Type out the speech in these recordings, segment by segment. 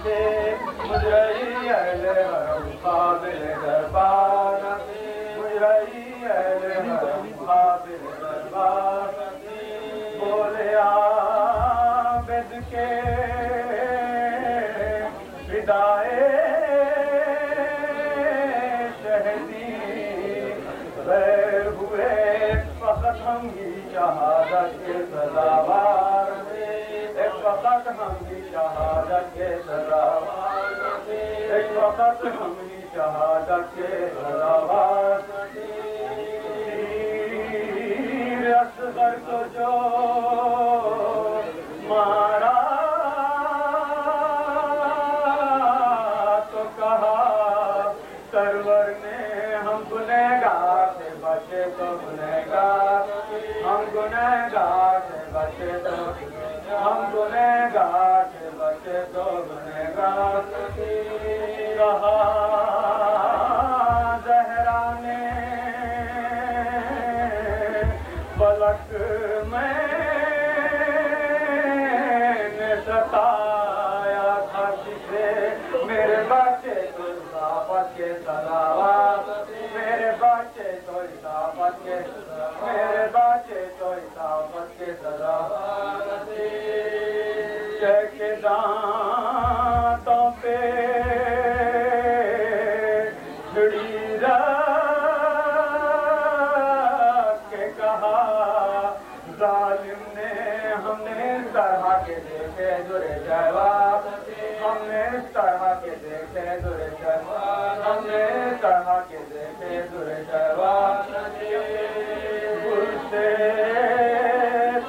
سے مجرئی اہل حرم قابل دربار مجرئی اہل حرم قابل دربار بولے عابد کے فدائے شہدی غیر ہوئے فقط ہم ہی شہادت کے سزاوار ایک وقت ہم ہی شہادت کے سزاوار ایک وقت ہم ہی شہادت کے سزاوار پیر اصغر کو جو مارا تو کہا سرور نے ہم گنہگار سے بچے تو گنہگار ہم گنہگار سے بچے تو ہم گنہگار سے بچے تو گنہگار کہا زہرا نے فلک میں نے ستایا تھا کسے میرے بچے تو اضافت کے سزاوار میرے بچے تو اضافت کے میرے بچے تو اضافت کے سزاوار کے دانتوں پہ چھڑی رکھ کے کہا ظالم نے ہم نے اس طرح کے دیکھے درے جواب ہم نے اس طرح کے دیکھے درے جواب ہم نے اس طرح کے دیکھے درے جواب گل سے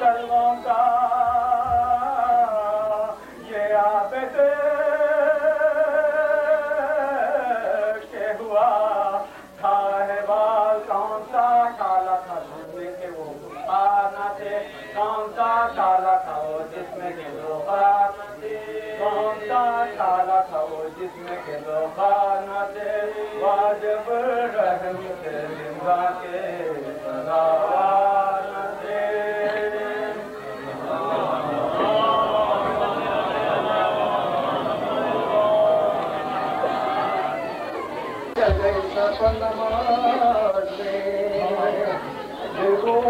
تلووں کا یہ عابد کے ہوا تھا احوال کون سا کالا تھا جس میں کہ وہ نہ تھے کون سا کالا تھا وہ جس میں کہ لوخار کون سا کالا تھا وہ جس میں کہ لوخار نہ تھے واجب رحم سے زندہ کے سزاوار نہ تھے نماز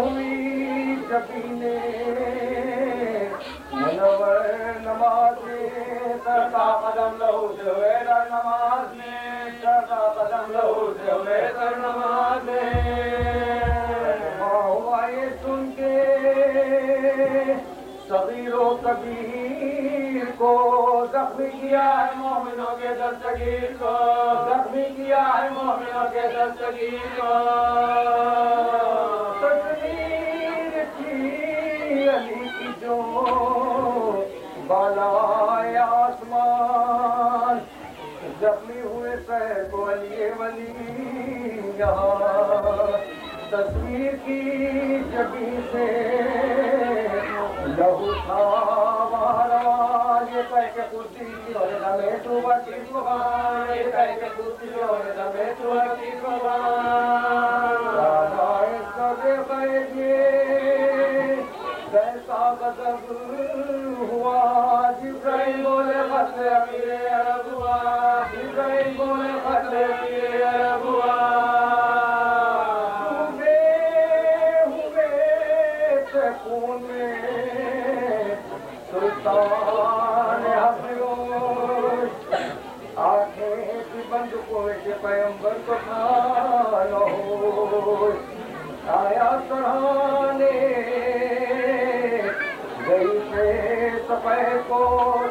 میں جبینے منور نماز میں سردا قدم لہو سے ہوئے در نماز میں سردا قدم لہو سے ہوئے در نماز میں ہوا یہ سن کے صغیر و کبیر کو زخمی کیا ہے مومنوں کے دستگیر کو زخمی کیا ہے مومنوں کے دستگیر کو تصویر تھی علی کی جو بالائے آسمان زخمی ہوئے سہ کو علی ولی یہاں تصویر کی جبی سے لہو تھا وہاں یہ کہہ کے کرسی اور دمے تو بچی سبحان یہ کہہ کے کرسی اور دمے تو بچی سبحان رائے سب غیب یہ کیسا غضب ہوا جبرائیل بولے خط امیر عرب ہوا جبرائیل بولے خط امیر عرب ہوا خون میں سلطان حفیظ آنکھیں کی بند کوش پیغمبر کو کھا لو آیا سرحانے گئی سے سفید کو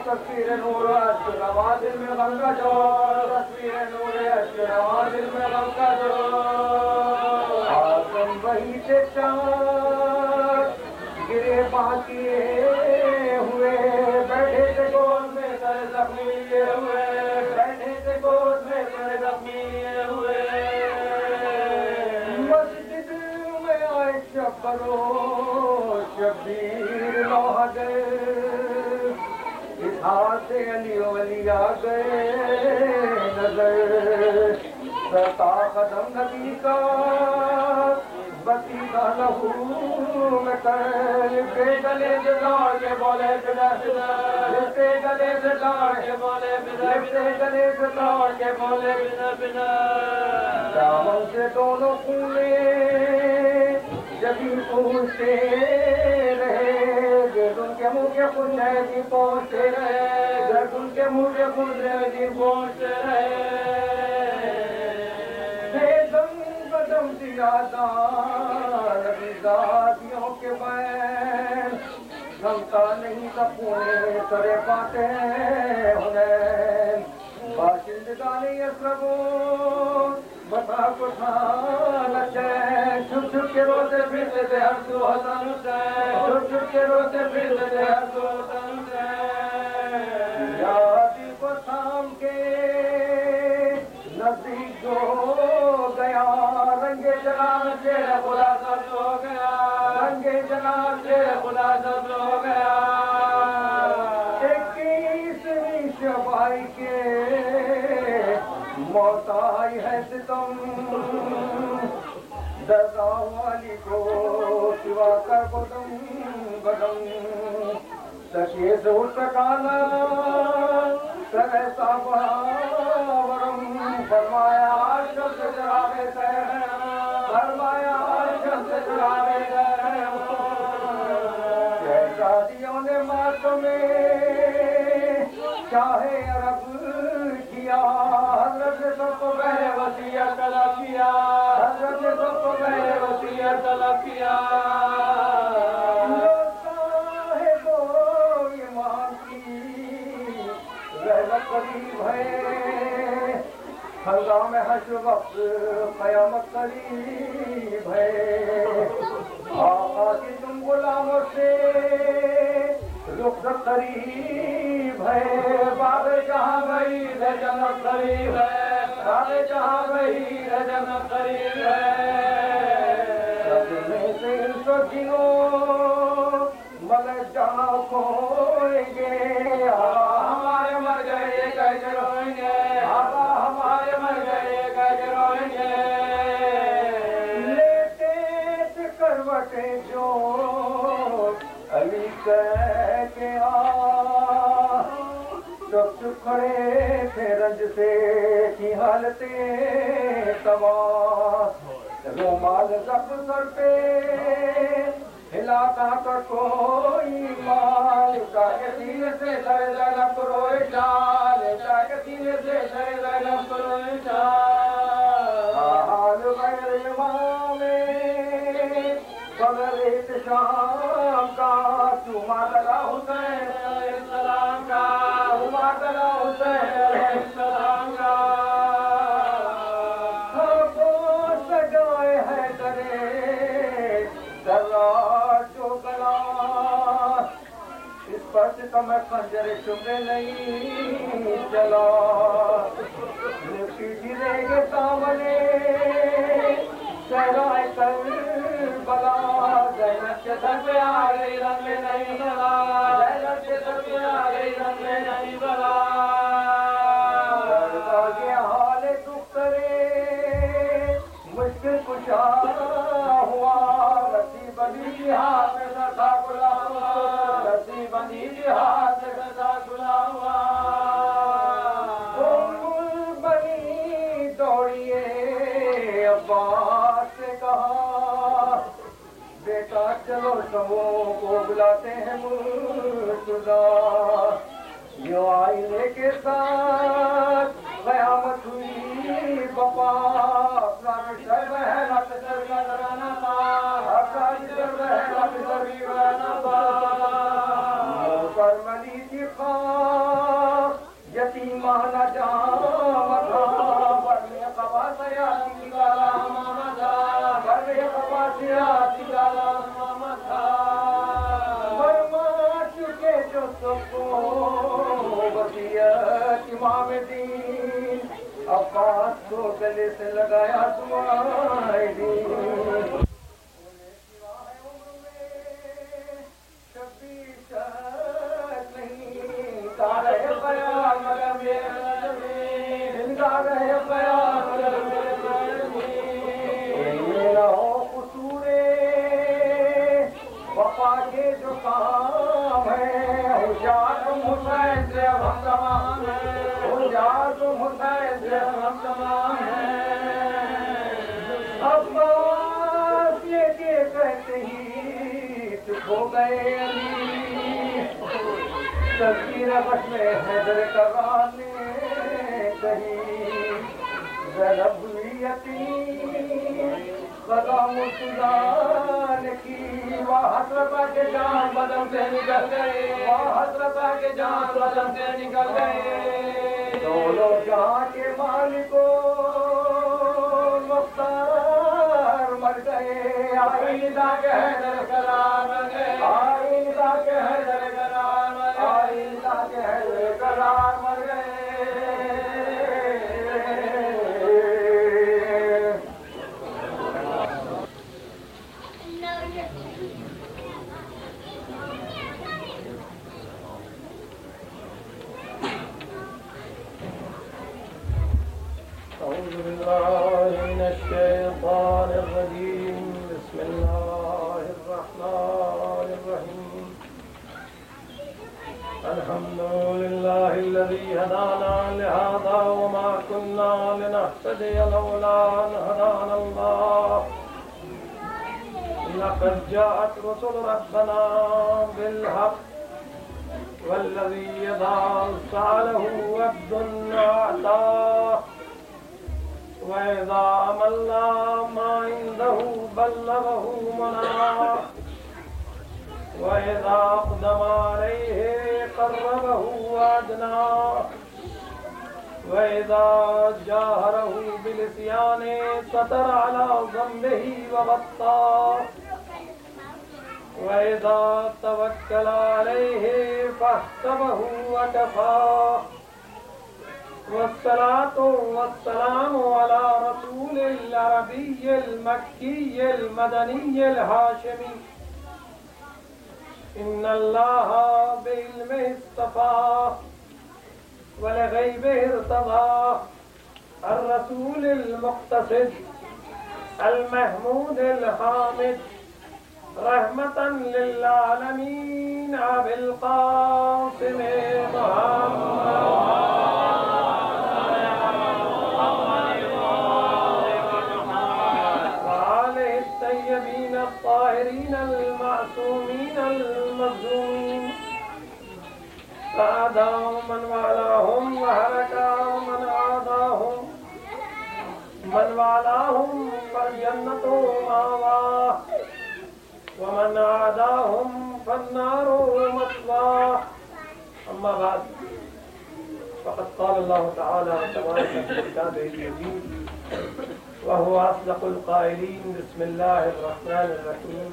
تصویر نور عشق نوازل میں غم کا جوڑ تصویر نور عشق نوازل میں غم کا جوڑ آسم وہی سے چاند گرے باقی ہوئے بیٹھے تھے گود میں سر زخمی ہوئے بیٹھے تھے گود میں سر زخمی ہوئے مسجد میں آئے شبرو شبیر لوہ گئے اس ہاتھ سے علی ولی آ گئے نظر ستا قدم نبی کا بسیدہ لہو میں کر کے گلے سے دوڑ کے بولے بدا لپٹے گلے سے دوڑ کے بولے بدا لپٹے گلے سے دوڑ کے بولے بدا بدا دامن سے دونوں کونے جبھی پوچھتے رہے گردن کے منہ کے کنجے جی پہنچتے رہے گردن کے منہ کے کنجے جی پہنچتے رہے قدم دیا نبی دادیوں کے بین سمتا نہیں سپونے سرے پاتے ہیں ہنین باشندگان یسربو بتا کو تھا چین چھپ چھپ کے روتے پھرتے تھے ہر سو حسن حسین چھپ چھپ کے روتے پھرتے تھے ہر سو حسن حسین یادی کو تھام کے نزدیک جو گیا رنگے جناب سے خدا سب ہو گیا رنگے جناب سے خدا سب ہو گیا 21ویں شبائی کے موت آئی ہے ستم درگاہ والی کو سوا کر بدم بدم تکیے سے اٹھ سکانا ایسا ورم فرمایا شمس جراوے فرمایا شمس جراوے شہزادیوں نے ماتوں میں چاہے عرب کیا حضرت نے سب کو پہلے وصیت طلب کیا حضرت نے سب کو پہلے وصیت طلب کیا قریب ہے ہنگام حشر وقت قیامت قریب ہے آقا کی تم غلاموں سے رخصت قریب ہے باب جہاں بعید ہے جنت قریب ہے باب جہاں بعید ہے جنت قریب ہے سب میں سے ان کو جنوں مگر جہاں کھوئیں گے ہمارے مر گئے کیسے روئیں گے آقا ہمارے مر گئے کیسے روئیں گے لیتے تھے کروٹیں جو علی کہہ کے سب چپ کھڑے تھے رنج سے کی حالتیں تباہ رومال زخم سر پہ ہلاتا کر کوئی مال کے سینے سے سر زینب روئے چال کے سینے سے سر زینب روئے چال حال غیر امام بغیر اتشام کا چوما دلا حسین علیہ السلام کا چوما دلا حسین علیہ السلام کا سجائے ہے درے ذرا جو گلا اس پر ستم خنجر شبے نہیں چلا لپٹی گرے گے سامنے شہرائے کربلا زینب کے سر پہ آ گئی رنگ میں نہیں بلا زینب کے سر پہ آ گئی رنگ میں نہیں بلا یہ حال دخترے مشکل کشا ہوا رسی بندی کی ہاتھ میں سرسا کھلا ہوا رسی بندی کی ہاتھ میں سرسا کھلا ہوا بنی دوڑیے عباس سے کہا بیٹا چلو سبوں کو بلاتے ہیں مرتضیٰ یوں آئینے کے ساتھ قیامت ہوئی بپا اپنا شر ہے نہ پسر کا درانا تھا اپنا شر ہے نہ پسر بھی گرانا تھا پر ملی کی خواہ یتیمہ نہ جام تھا برمی قبا سیاسی گالا ماما تھا برمی قبا سیاسی گالا ماما تھا برما چکے جو سب کو وصیت امام دین عباس کو گلے سے لگایا تمہارے دین حسین سے ہم تمام ہیں عباس یہ کہ کہتے ہی چپ ہو گئے علی تذکیر بخش میں حیدر کرام نے کہیں زینب ہوئی یتیم خدا مسلمان کی وہ حسرت کے جان بدن سے نکل گئے وہ حسرت کے جان بدن سے نکل گئے دونوں جہاں کے مالکوں مختار مر گئے آئندہ کے حیدر کرام مر گئے آئندہ کے حیدر کرام مر گئے آئندہ کے حیدر کرام مر گئے أعوذ بالله من الشيطان الرجيم بسم الله الرحمن الرحيم الحمد لله الذي هدانا لهذا وما كنا لنهتدي لولا أن هدانا الله لقد جاءت رسل ربنا بالحق والذي إذا سأله عبد أعطاه وإذا أمل ما عنده بلغه مناه وإذا أقدم عليه قربه وأدناه وإذا جاهره بالعصيان ستر على ذنبه وغطاه وإذا توكل عليه فاحسبه وكفاه والصلاة والسلام على رسول العربي المكي المدني الهاشمي إن الله بعلمه اصطفاه ولغيبه ارتضاه الرسول المقتصد المحمود الحامد رحمة للعالمين أبي القاسم محمد الطاهرين المعصومين المظلومين فأداهم من والاهم وهلكهم من عاداهم من والاهم فالجنة مأواه ومن عاداهم فالنار مثواه أما بعد فقد قال الله تعالى تبارك في كتابه المجيد وهو أصدق القائلين بسم الله الرحمن الرحيم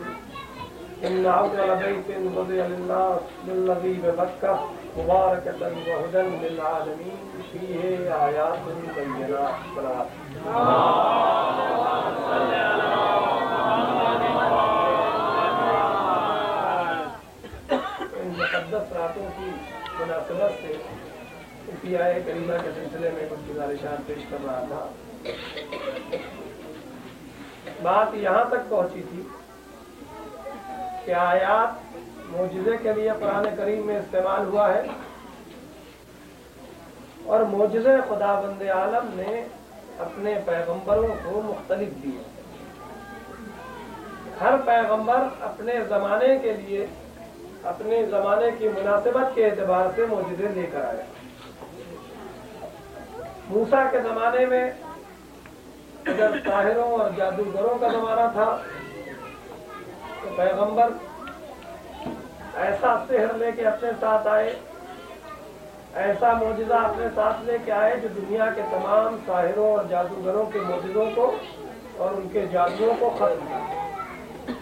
إن أول بيت وضع للناس للذي بمكة مباركة وهدى للعالمين فيه آيات بينات صلاة ان مقدس راتوں کی مناسبت سے اسی آیے کریمہ کے سلسلے میں کچھ گزارشات پیش کر رہا تھا. بات یہاں تک پہنچی تھی کہ آیات معجزے کے لیے قرآن کریم میں استعمال ہوا ہے اور معجزے خداوند عالم نے اپنے پیغمبروں کو مختلف دیے. ہر پیغمبر اپنے زمانے کے لیے اپنے زمانے کی مناسبت کے اعتبار سے معجزے لے کر آیا. موسیٰ کے زمانے میں اگر ساحروں اور جادوگروں کا زمانہ تھا تو پیغمبر ایسا سحر لے کے اپنے ساتھ آئے, ایسا معجزہ اپنے ساتھ لے کے آئے جو دنیا کے تمام ساحروں اور جادوگروں کے معجزوں کو اور ان کے جادوؤں کو ختم کر.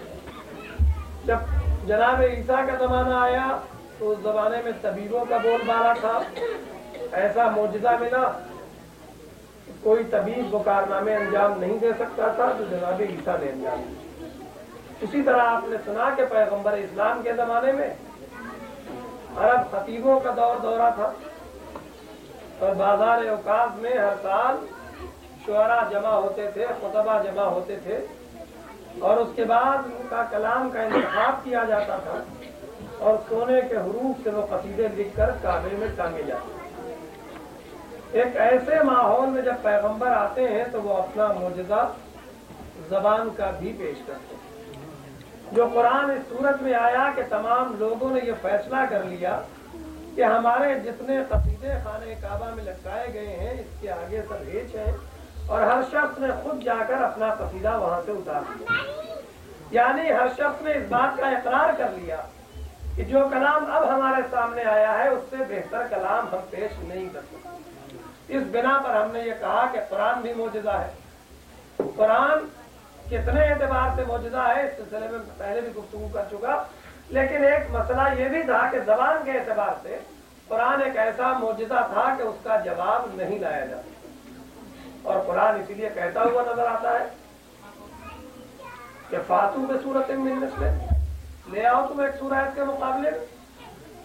جب جناب عیسیٰ کا زمانہ آیا تو اس زمانے میں طبیبوں کا بول بالا تھا. ایسا معجزہ ملا کوئی طبیب وہ کارنامے انجام نہیں دے سکتا تھا جو جناب عیسیٰ نے انجام دیا. اسی طرح آپ نے سنا کہ پیغمبر اسلام کے زمانے میں عرب خطیبوں کا دورہ تھا اور بازار اوقاف میں ہر سال شعراء جمع ہوتے تھے, خطبہ جمع ہوتے تھے اور اس کے بعد ان کا کلام کا انتخاب کیا جاتا تھا اور سونے کے حروف سے وہ قصیدے لکھ کر کعبے میں ٹانگے جاتے تھے. एक ऐसे माहौल में जब पैगंबर आते हैं तो वो अपना मोजज़ा ज़बान का भी पेश करते हैं। जो कुरान इस सूरत में आया कि तमाम लोगों ने ये फैसला कर लिया कि हमारे जितने कसीदे खाने काबा में लटकाए गए हैं इसके आगे सब हेच है, और हर शख्स ने खुद जाकर अपना कसीदा वहां से उतार दिया। यानी हर शख्स ने इस बात का इकरार कर लिया कि जो कलाम अब हमारे सामने आया है उससे बेहतर कलाम हम पेश नहीं कर सकते। इस बिना पर हमने ये कहा कि कुरान भी मोजज़ा है। कुरान कितने एतबार से मोजज़ा है इस सिलसिले में पहले भी गुफ्तगू कर चुका, लेकिन एक मसला ये भी था कि ज़बान के एतबार से कुरान एक ऐसा मोजज़ा था कि उसका जवाब नहीं लाया जा सकता। और कुरान इसीलिए कहता हुआ नजर आता है कि फातू में सूरत मिन मिस्लिही, ले आओ तुम एक सूरह के मुकाबले में,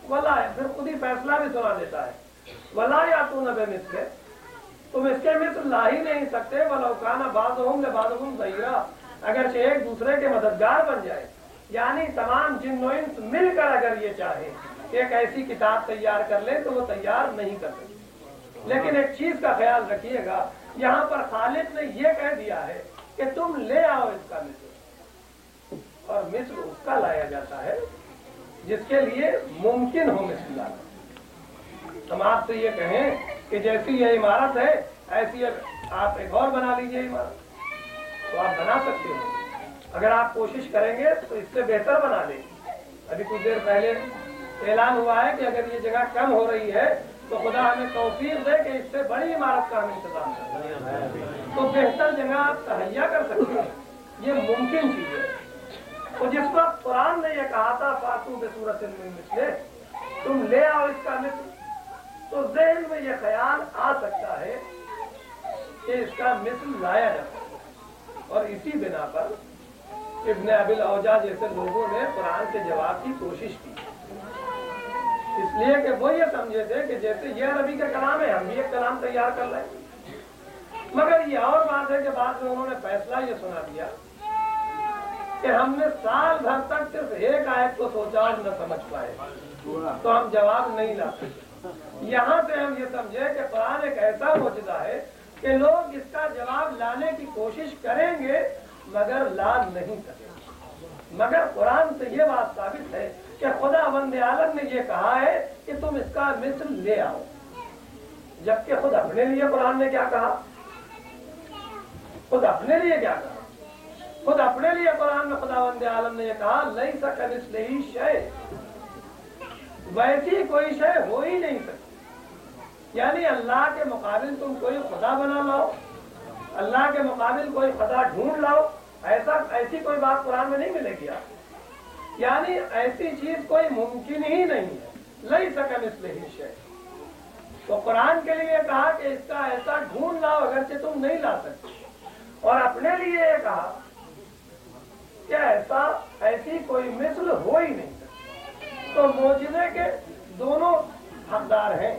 वला है, फिर खुद ही फैसला भी सुना देता है, वला यातून बिमिस्लिही, तुम इसके मिस्ल ला ही नहीं सकते, वलौ काना बाज़ुहुम लिबाज़िहिम ज़हीरा, अगर एक दूसरे के मददगार बन जाए। यानी तमाम जिन्न इंस मिलकर अगर ये चाहे एक ऐसी किताब तैयार कर ले तो वो तैयार नहीं कर सकते। लेकिन एक चीज का ख्याल रखिएगा, यहाँ पर खालिक ने ये कह दिया है कि तुम ले आओ इसका मिस्ल, और मिस्ल उसका लाया जाता है जिसके लिए मुमकिन हो मिस्ल लाना। हम आपसे ये कहें कि जैसी ये इमारत है ऐसी आप एक और बना लीजिए इमारत, तो आप बना सकते हो। अगर आप कोशिश करेंगे तो इससे बेहतर बना लेंगे। अभी कुछ देर पहले ऐलान हुआ है कि अगर ये जगह कम हो रही है तो खुदा हमें तौफीक दे कि इससे बड़ी इमारत का हम इंतजाम करें, तो बेहतर जगह आप तहैया कर सकते हैं। ये मुमकिन चीज है। तो जिस वक्त कुरान ने ये कहा था फातू बिसूरतिन मिन मिस्लिही, तुम ले आओ इसका मिस्ल, तो ज़हन में ये ख्याल आ सकता है कि इसका मिस्ल लाया जा सकता। और इसी बिना पर इब्न अबिल औजा जैसे लोगों ने कुरान के जवाब की कोशिश की, इसलिए कि वो ये समझे थे कि जैसे ये अरबी का कलाम है हम भी एक कलाम तैयार कर लें। मगर ये और बात है कि बाद में उन्होंने फैसला ये सुना दिया कि हमने साल भर तक सिर्फ एक आयत को सोचा और न समझ पाए, तो हम जवाब नहीं ला सकते। यहाँ से हम ये समझे कि कुरान एक ऐसा मोजज़ा है कि लोग इसका जवाब लाने की कोशिश करेंगे मगर ला नहीं सकेंगे। मगर कुरान से ये बात साबित है कि खुदावंद आलम ने ये कहा है कि तुम इसका मिस्ल ले आओ, जबकि खुद अपने लिए कुरान ने क्या कहा, खुद अपने लिए क्या कहा, खुद अपने लिए कुरान में खुदावंद आलम ने ये कहा लैसा कमिस्लिही शै, वैसी कोई शय हो ही नहीं सकती। यानी अल्लाह के मुकाबिल तुम कोई खुदा बना लाओ, अल्लाह के मुकाबिल कोई खुदा ढूंढ लाओ, ऐसी कोई बात कुरान में नहीं मिलेगी आपको। यानी ऐसी चीज कोई मुमकिन ही नहीं है। लैसा कमिस्लिही शै, तो कुरान के लिए कहा कि इसका ऐसा ढूंढ लाओ अगरचे तुम नहीं ला सकते, और अपने लिए कहा कि ऐसी कोई मिस्ल हो ही नहीं सकती। तो मोजज़े के दोनों हकदार हैं।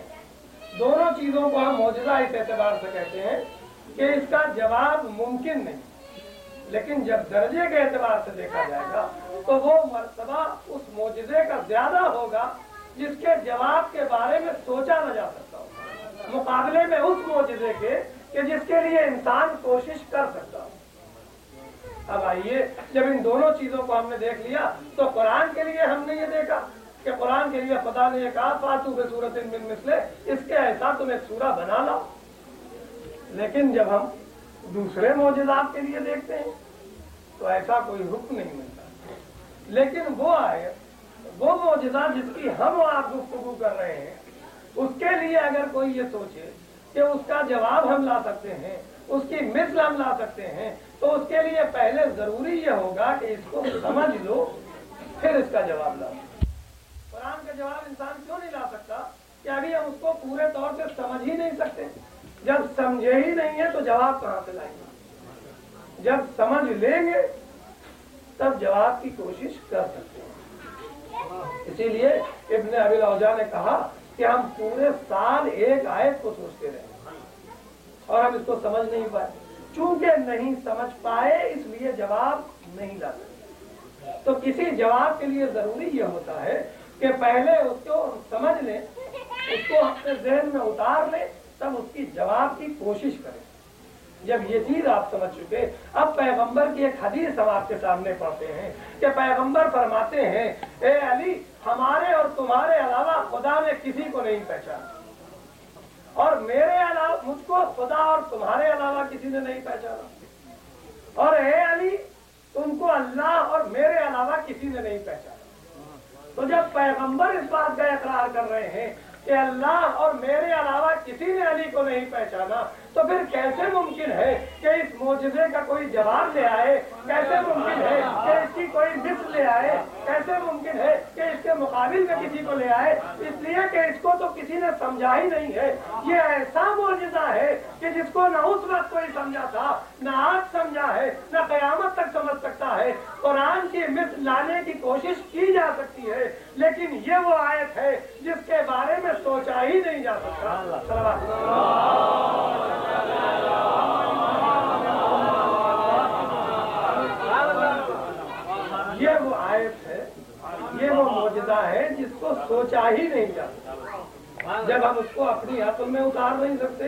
दोनों चीजों को हम मोजज़ा इस एतबार से कहते हैं कि इसका जवाब मुमकिन नहीं, लेकिन जब दर्जे के एतबार से देखा जाएगा तो वो मर्तबा उस मोजज़े का ज्यादा होगा जिसके जवाब के बारे में सोचा न जा सकता हो, मुकाबले में उस मोजज़े के कि जिसके लिए इंसान कोशिश कर सकता हो। अब आइए, जब इन दोनों चीजों को हमने देख लिया तो कुरान के लिए हमने ये देखा कि कुरान के लिए खुदा ने ये कहा फातू बिसूरतिन मिन मिस्लिही, इसके ऐसा तुम एक सूरा बना लो। लेकिन जब हम दूसरे मोजज़ात के लिए देखते हैं तो ऐसा कोई हुक्म नहीं मिलता। लेकिन वो आए, वो मोजज़ा जिसकी हम आप गुफ्तगू कर रहे हैं, उसके लिए अगर कोई ये सोचे कि उसका जवाब हम ला सकते हैं, उसकी मिस्ल हम ला सकते हैं, तो उसके लिए पहले जरूरी ये होगा कि इसको समझ लो फिर इसका जवाब लाओ। कुरान का जवाब इंसान क्यों नहीं ला सकता कि अभी हम उसको पूरे तौर से समझ ही नहीं सकते। जब समझे ही नहीं है तो जवाब कहां से लाएंगे। जब समझ लेंगे तब जवाब की कोशिश कर सकते हैं। इसीलिए इब्न अबिल औजा ने कहा कि हम पूरे साल एक आयत को सोचते रहे और हम इसको समझ नहीं पाए। चूंकि नहीं समझ पाए इसलिए जवाब नहीं ला सकते। तो किसी जवाब के लिए जरूरी यह होता है कि पहले उसको समझ लें, उसको अपने ज़हन में उतार लें, तब हम उसकी जवाब की कोशिश करें। जब ये चीज आप समझ चुके, अब पैगंबर की एक हदीस हम आपके सामने पढ़ते हैं कि पैगंबर फरमाते हैं, ए अली, हमारे और तुम्हारे अलावा खुदा ने किसी को नहीं पहचाना, और मेरे अलावा मुझको खुदा और तुम्हारे अलावा किसी ने नहीं पहचाना, और ए अली, तुमको अल्लाह और मेरे अलावा किसी ने नहीं पहचाना। तो जब पैगंबर इस बात का इकरार कर रहे हैं कि अल्लाह और मेरे अलावा किसी ने अली को नहीं पहचाना, तो फिर कैसे मुमकिन है कि इस मोजज़े का कोई जवाब ले आए? कैसे मुमकिन है कि इसकी कोई मिस्ल ले आए? कैसे मुमकिन है कि इसके मुकाबिल में किसी को ले आए? इसलिए कि इसको तो किसी ने समझा ही नहीं है। ये ऐसा मोजज़ा है कि जिसको न उस वक्त कोई समझा था, न आज समझा है, न क़यामत तक समझ सकता है। कुरान की मिस्ल लाने की कोशिश की जा सकती है, लेकिन ये वो आयत है जिसके बारे में सोचा ही नहीं जा सकता। ये वो आयत है, ये वो मौजज़ा है जिसको सोचा ही नहीं जा सकता। जब हम उसको अपनी अक्ल में उतार नहीं सकते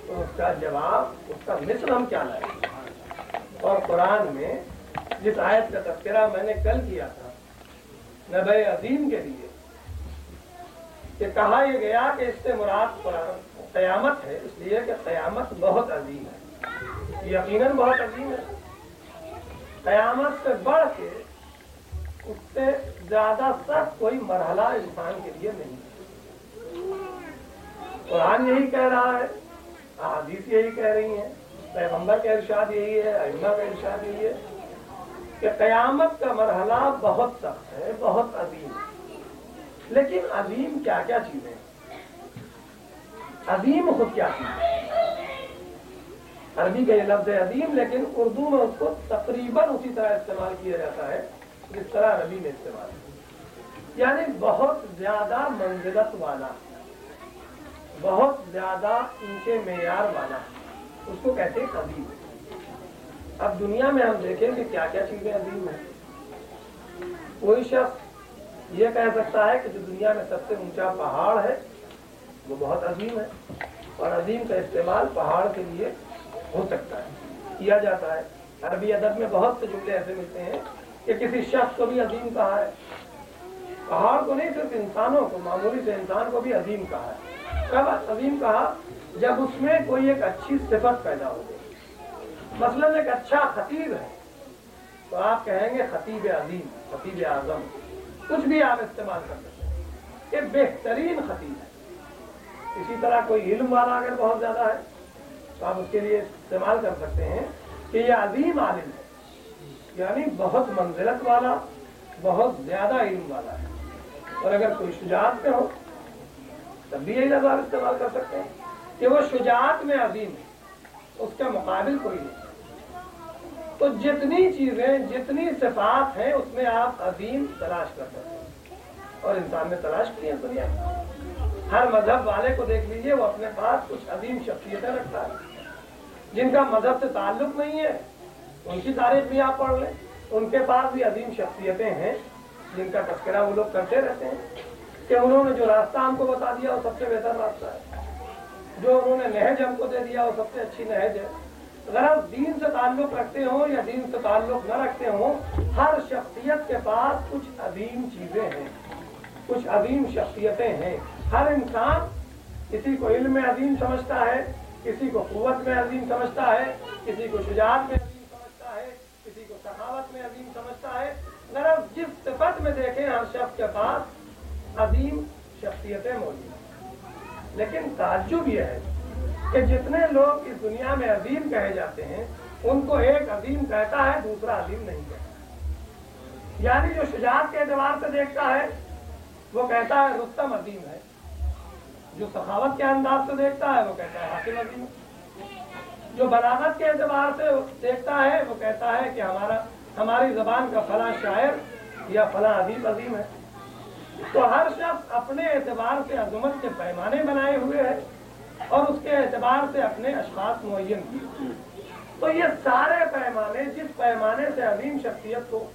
तो उसका जवाब, उसका मिस्ल हम क्या लाएंगे? और कुरान में जिस आयत का तज़किरा मैंने कल किया था नबी अजीम के लिए, कि कहा यह गया कि इससे मुराद क़यामत है, इसलिए कि क़यामत बहुत अजीम है, यकीनन बहुत अजीम है। क़यामत से बढ़ के उससे ज्यादा सख्त कोई मरहला इंसान के लिए नहीं है। कुरान यही कह रहा है, अहादीस यही कह रही है, पैगंबर का इरशाद यही है, अइम्मा का इरशाद यही है कि क़यामत का मरहला बहुत सख्त है, बहुत अजीम है। लेकिन अजीम क्या क्या चीजें हैं? अजीम खुद क्या चीज है? अरबी का ये लफ्ज है अजीम, लेकिन उर्दू में उसको तकरीबन उसी तरह इस्तेमाल किया जाता है जिस तरह अरबी में इस्तेमाल है। यानी बहुत ज्यादा मंजिलत वाला, बहुत ज्यादा ऊंचे मेयार वाला, उसको कहते हैं अजीम। अब दुनिया में हम देखें कि क्या क्या चीजें अजीम है। कोई शख्स ये कह सकता है कि जो दुनिया में सबसे ऊंचा पहाड़ है वो बहुत अजीम है, और अजीम का इस्तेमाल पहाड़ के लिए हो सकता है, किया जाता है। अरबी अदब में बहुत से जुमले ऐसे मिलते हैं कि किसी शख्स को भी अजीम कहा है। पहाड़ को नहीं, सिर्फ इंसानों को, मामूली से इंसान को भी अजीम कहा है। कब अजीम कहा? जब उसमें कोई एक अच्छी सिफत पैदा हो गई। मसलन एक अच्छा खतीब है तो आप कहेंगे खतीब अजीम, खतीब आजम, कुछ भी आप इस्तेमाल कर सकते हैं कि बेहतरीन खतीब है। इसी तरह कोई इल्म वाला अगर बहुत ज्यादा है तो आप उसके लिए इस्तेमाल कर सकते हैं कि ये अजीम आलिम है, यानी बहुत मंजिलत वाला, बहुत ज्यादा इल्म वाला है। और अगर कोई शुजाअत में हो तब भी यही लफ्ज़ इस्तेमाल कर सकते हैं कि वो शुजाअत में अजीम है, उसका मुकाबिल कोई नहीं। तो जितनी चीजें, जितनी सिफात हैं उसमें आप अजीम तलाश कर सकते हैं, और इंसान ने तलाश की है दुनिया में। हर मजहब वाले को देख लीजिए, वो अपने पास कुछ अजीम शख्सियतें रखता है। जिनका मजहब से ताल्लुक नहीं है उनकी तारीफ भी आप पढ़ लें, उनके पास भी अजीम शख्सियतें हैं जिनका तस्करा वो लोग करते रहते हैं कि उन्होंने जो रास्ता हमको बता दिया वो सबसे बेहतर रास्ता है, जो उन्होंने नहज हमको दे दिया वो सबसे अच्छी नहज है। अगर आप दीन से ताल्लुक रखते हो या दीन से ताल्लुक न रखते हो, हर शख्सियत के पास कुछ अजीम चीजें हैं, कुछ अजीम शख्सियतें हैं। हर इंसान किसी को इल्म में अजीम समझता है, किसी को कुव्वत में अजीम समझता है, किसी को शुजाअत में अजीम समझता है, किसी को सखावत में अजीम समझता है। अगर आप जिस सिफत में देखें हर शख्स के पास अजीम शख्सियतें मौजूद हैं। लेकिन ताज्जुब यह है कि जितने लोग इस दुनिया में अजीम कहे जाते हैं उनको एक अजीम कहता है, दूसरा अजीम नहीं कहता। यानी जो शुजाअत के एतबार से देखता है वो कहता है रुस्तम अजीम है, जो सखावत के अंदाज से देखता है वो कहता है हाकिम अजीम है, जो बलागत के एतबार से देखता है वो कहता है कि हमारी जबान का फला शायर या फला अदीब अजीम है। तो हर शख्स अपने एतबार से अजमत के पैमाने बनाए हुए हैं और उसके एतबार से अपने अशखास मुअय्यन किए। तो ये सारे पैमाने, जिस पैमाने से अजीम शख्सियत को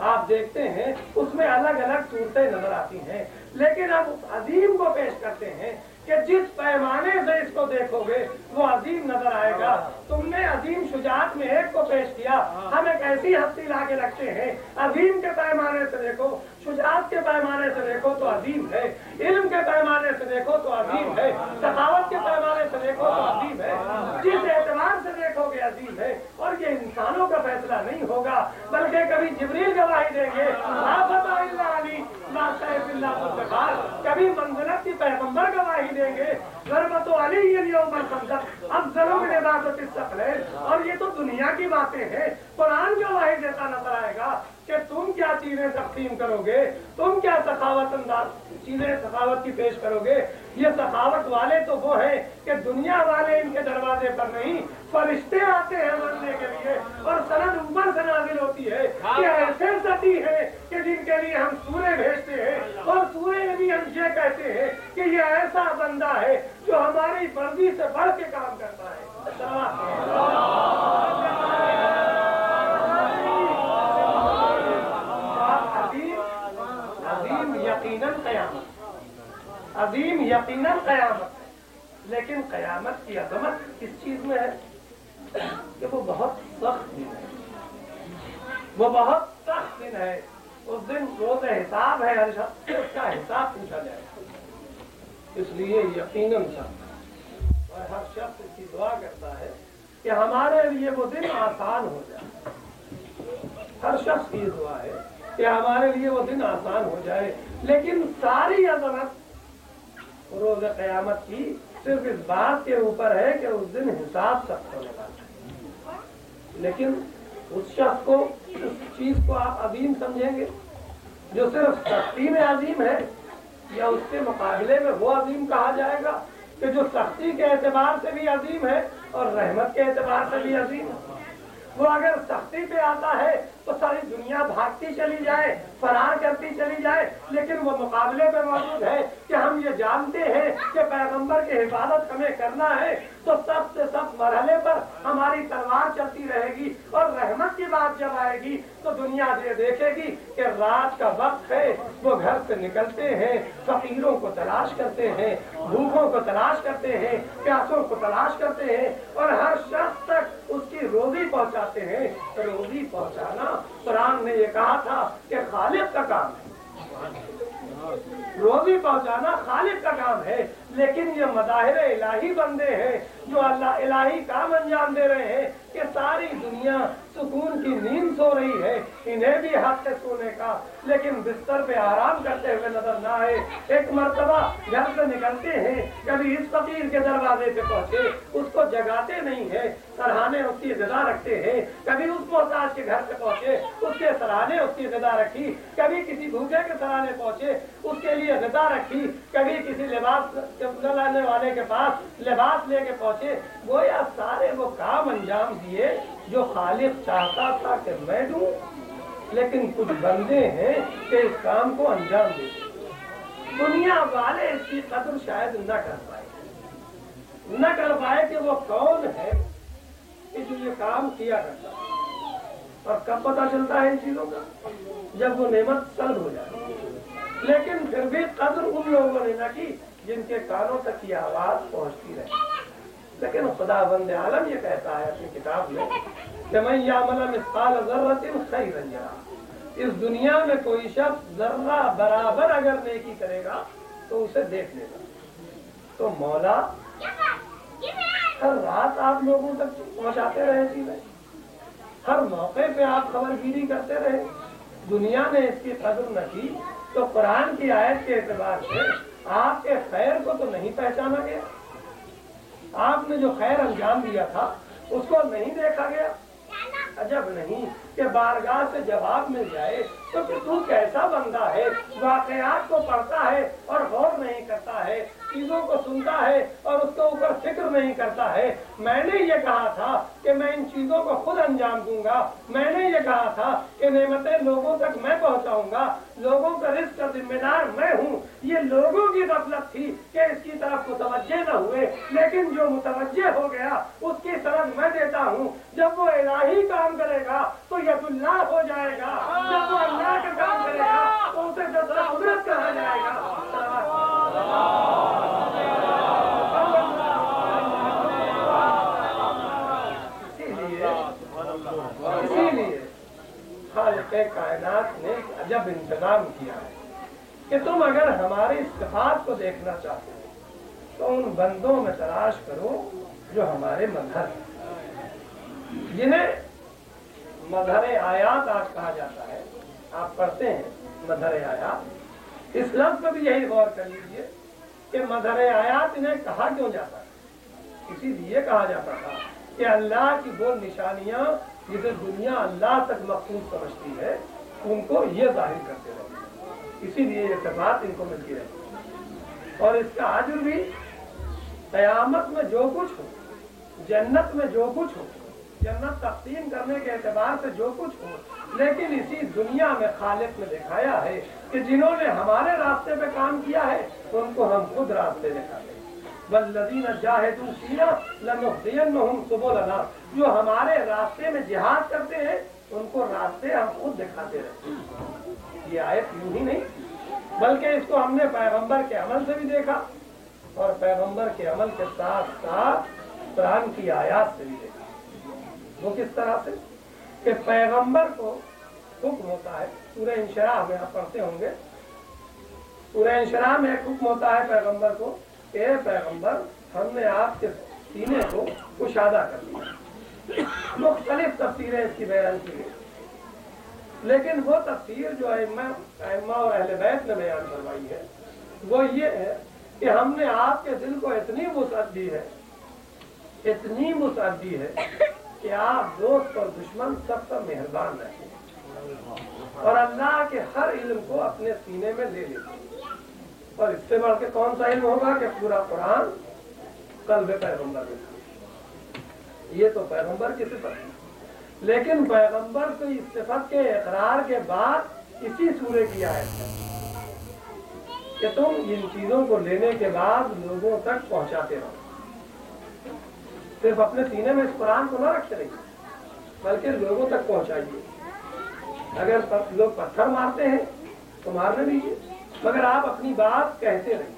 आप देखते हैं उसमें अलग अलग सूरतें नजर आती हैं, लेकिन अब उस अजीम को पेश करते हैं कि जिस पैमाने से इसको को देखोगे वो अजीम नजर आएगा। तुमने अजीम शुजात में एक को पेश किया, हम एक ऐसी हस्ती ला के रखते हैं, अजीम के पैमाने से देखो, शुजात के पैमाने से देखो तो अजीम है, इल्म के पैमाने से देखो तो अजीम है, सखावत के पैमाने से देखो तो अजीम है, जिस एतबार से देखोगे अजीम है। और ये इंसानों का फैसला नहीं होगा, बल्कि कभी जिब्रील गवाही देंगे, कभी मंजिलत की पैगंबर गवाही देंगे, गरबत अली और ये तो दुनिया की बातें हैं। कुरान गवाही देता नजर आएगा कि तुम क्या चीजें तकसीम करोगे, तुम क्या सखावत अंदाज चीजें सखावत की पेश करोगे। ये सखावत वाले तो वो हैं कि दुनिया वाले इनके दरवाजे पर नहीं, फरिश्ते आते हैं मरने के लिए और सनद ऊपर से नाजिल होती है कि ऐसे सती है कि जिनके लिए हम सूरे भेजते हैं और सूरे में भी हम ये कहते हैं कि ये ऐसा बंदा है जो हमारी मर्जी से बढ़ के काम करता है। अजीम यकीनन क़यामत, अजीम यकीनन क़यामत है। लेकिन क़यामत की अज़मत किस चीज में है कि वो बहुत सख्त दिन है, वो बहुत सख्त दिन है। उस दिन रोज़ हिसाब है, हर शख्स से उसका हिसाब पूछा जाएगा, इसलिए यकीनन सख्त। और हर शख्स इसकी दुआ करता है कि हमारे लिए वो दिन आसान हो जाए। हर शख्स की दुआ है कि हमारे लिए वो दिन आसान हो जाए। लेकिन सारी अज़मत रोज़ क़यामत की सिर्फ इस बात के ऊपर है कि उस दिन हिसाब सख्त होने वाला है। लेकिन उस शख्स को, उस चीज को आप अजीम समझेंगे जो सिर्फ सख्ती में अजीम है, या उसके मुकाबले में वो अजीम कहा जाएगा कि जो सख्ती के एतबार से भी अजीम है और रहमत के एतबार से भी अजीम है। वो अगर सख्ती पे आता है तो सारी दुनिया भागती चली जाए, फरार करती चली जाए, लेकिन वो मुकाबले पे मौजूद है कि हम ये जानते हैं कि पैगंबर की हिफाजत हमें करना है, तो सबसे सख्त मरहले पर हमारी तलवार चलती रहेगी। और रहमत की बात जब आएगी तो दुनिया ये देखेगी कि रात का वक्त है, वो घर से निकलते हैं, फकीरों को तलाश करते हैं, भूखों को तलाश करते हैं, प्यासों को तलाश करते हैं और हर शख्स तक उसकी रोजी पहुंचाते हैं। तो रोजी पहुंचाना कुरान ने ये कहा था कि खालिक का काम है, रोजी पहुंचाना खालिक का काम है। लेकिन ये मज़ाहिर इलाही बंदे हैं जो अल्लाह इलाही काम अंजाम दे रहे हैं कि सारी दुनिया सुकून की नींद सो रही है, इन्हें भी हक है सोने का, लेकिन बिस्तर पे आराम करते हुए नजर ना आए। एक मर्तबा घर से निकलते हैं, कभी इस फकीर के दरवाजे पे पहुंचे, उसको जगाते नहीं है, सराहने उसकी ग़िज़ा रखते हैं। कभी उस मोहताज के घर पे पहुंचे, उसके सराहने उसकी ग़िज़ा रखी। कभी किसी भूखे के सराहने पहुंचे, उसके लिए ग़िज़ा रखी। कभी किसी लिबास लाने वाले के पास लिबास लेके पहुंचे। गोया सारे वो काम अंजाम दिए जो खालिक चाहता था कि मैं दूं, लेकिन कुछ बंदे हैं कि इस काम को अंजाम दे। दुनिया वाले इसकी कदर शायद न कर पाए कि वो कौन है कि जो ये काम किया करता है। और कब पता चलता है इन चीजों का? जब वो नेमत सल्ब हो जाए। लेकिन फिर भी कदर उन लोगों ने न की जिनके कानों तक की आवाज पहुंचती रहे। लेकिन खुदावंद आलम ये कहता है अपनी किताब में कि मैं यामल मिस्काल ज़र्रतिन खैरन यरा। इस दुनिया में कोई शख्स जर्रा बराबर अगर नेकी करेगा तो उसे देख लेगा। तो मौला हर रात आप लोगों तक पहुंचाते रहे चीजें, हर मौके पे आप खबरगिरी करते रहे। दुनिया ने इसकी कदर न की तो कुरान की आयत के एतबार से आपके खैर को तो नहीं पहचाना गया, आपने जो खैर अंजाम दिया था उसको नहीं देखा गया। अजब नहीं कि बारगाह से जवाब मिल जाए तो कि तू कैसा बंदा है, वाकयात को पढ़ता है और गौर नहीं करता है, चीजों को सुनता है और उसके ऊपर फिक्र नहीं करता है। मैंने ये कहा था कि मैं इन चीजों को खुद अंजाम दूंगा, मैंने ये कहा था कि नेमतें लोगों तक मैं पहुंचाऊंगा, लोगों का रिस्क का जिम्मेदार मैं हूँ। ये लोगों की गफलत थी कि इसकी तरफ मुतवज्जे न हुए, लेकिन जो मुतवज्जे हो गया उसकी तरफ मैं देता हूँ। जब वो इलाही काम करेगा तो यदुल्लाह हो जाएगा, जब वो अल्लाह का काम करेगा तो उसे जज़्बा कुदरत कहा जाएगा। कायनात ने अजब इंतजाम किया है कि तुम अगर हमारी सिफात को देखना चाहते हो तो उन बंदों में तलाश करो जो हमारे मजहर हैं, जिन्हें मजहर आयात आज कहा जाता है। आप पढ़ते हैं मजहर आयात, इस लफ्ज पर भी यही गौर कर लीजिए कि मजहर आयात इन्हें कहा क्यों जाता है। इसीलिए कहा जाता था कि अल्लाह की वो निशानियां जिसे दुनिया अल्लाह तक मखसूस समझती है उनको ये जाहिर करते रहे, इसीलिए ये सिफात इनको मिलती रहती। और इसका अजर भी क़यामत में जो कुछ हो, जन्नत में जो कुछ हो, जन्नत तक़सीम करने के एतबार से जो कुछ हो, लेकिन इसी दुनिया में खालिक ने दिखाया है कि जिन्होंने हमारे रास्ते पे काम किया है उनको हम खुद रास्ते दिखाते हैं। वल्लज़ीना जाहिदू फ़ीना लनहदियन्नहुम सुबुलना, जो हमारे रास्ते में जिहाद करते हैं उनको रास्ते हम खुद दिखाते रहते हैं। ये आयत यूं ही नहीं, बल्कि इसको हमने पैगंबर के अमल से भी देखा और पैगंबर के अमल के साथ साथ कुरान की आयत से भी देखा। वो किस तरह से कि पैगंबर को हुक्म होता है, सूरह इंशराह में आप पढ़ते होंगे, सूरह इंशराह में एक हुक्म होता है पैगंबर को कि पैगंबर हमने आपके सीने को कुशादा कर दिया। मुख्तलिफ तफसीरें इसकी बयान की गई, लेकिन वो तफसीर जो अइम्मा और अहले बैत ने बयान करवाई है वो ये है कि हमने आपके दिल को इतनी वुसअत दी है, इतनी वुसअत दी है कि आप दोस्त और दुश्मन सब पर मेहरबान रहें और अल्लाह के हर इल्म को अपने सीने में ले लेते। और इससे बढ़ के कौन सा इल्म होगा कि पूरा कुरान कल्ब पैगंबर में था। ये तो पैगंबर की सिफत है, लेकिन पैगंबर को इस सिफत के इकरार के बाद इसी सूरे की आयत है कि तुम इन चीजों को लेने के बाद लोगों तक पहुंचाते रहो। सिर्फ अपने सीने में इस कुरान को न रखते रहिए, बल्कि लोगों तक पहुंचाइए। अगर लोग पत्थर मारते हैं तो मारने दीजिए, मगर आप अपनी बात कहते रहिए।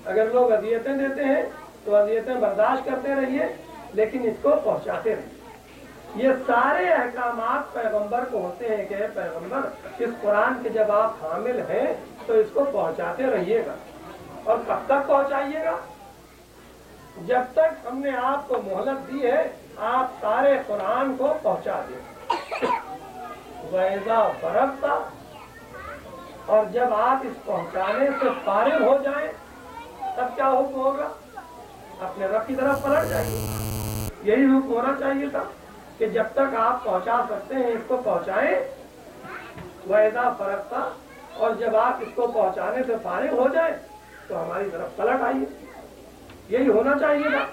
अगर लोग अजियतें देते हैं तो अजियतें बर्दाश्त करते रहिए, लेकिन इसको पहुंचाते रहिए। ये सारे अहकामात पैगंबर को होते हैं कि पैगंबर इस कुरान के जब आप हामिल हैं तो इसको पहुंचाते रहिएगा। और कब तक पहुंचाइएगा? जब तक हमने आपको मोहलत दी है आप सारे कुरान को पहुंचा दें। वैज़ा फरग़्ता, और जब आप इस पहुंचाने से फारिग हो जाएं तब क्या हुक्म होगा? अपने रब की तरफ पलट जाइए। यही हुक्म होना चाहिए था कि जब तक आप पहुंचा सकते हैं इसको पहुंचाएं। वैज़ा फरग़्ता, और जब आप इसको पहुंचाने से फारिग हो जाएं तो हमारी तरफ पलट आइए। यही होना चाहिए था,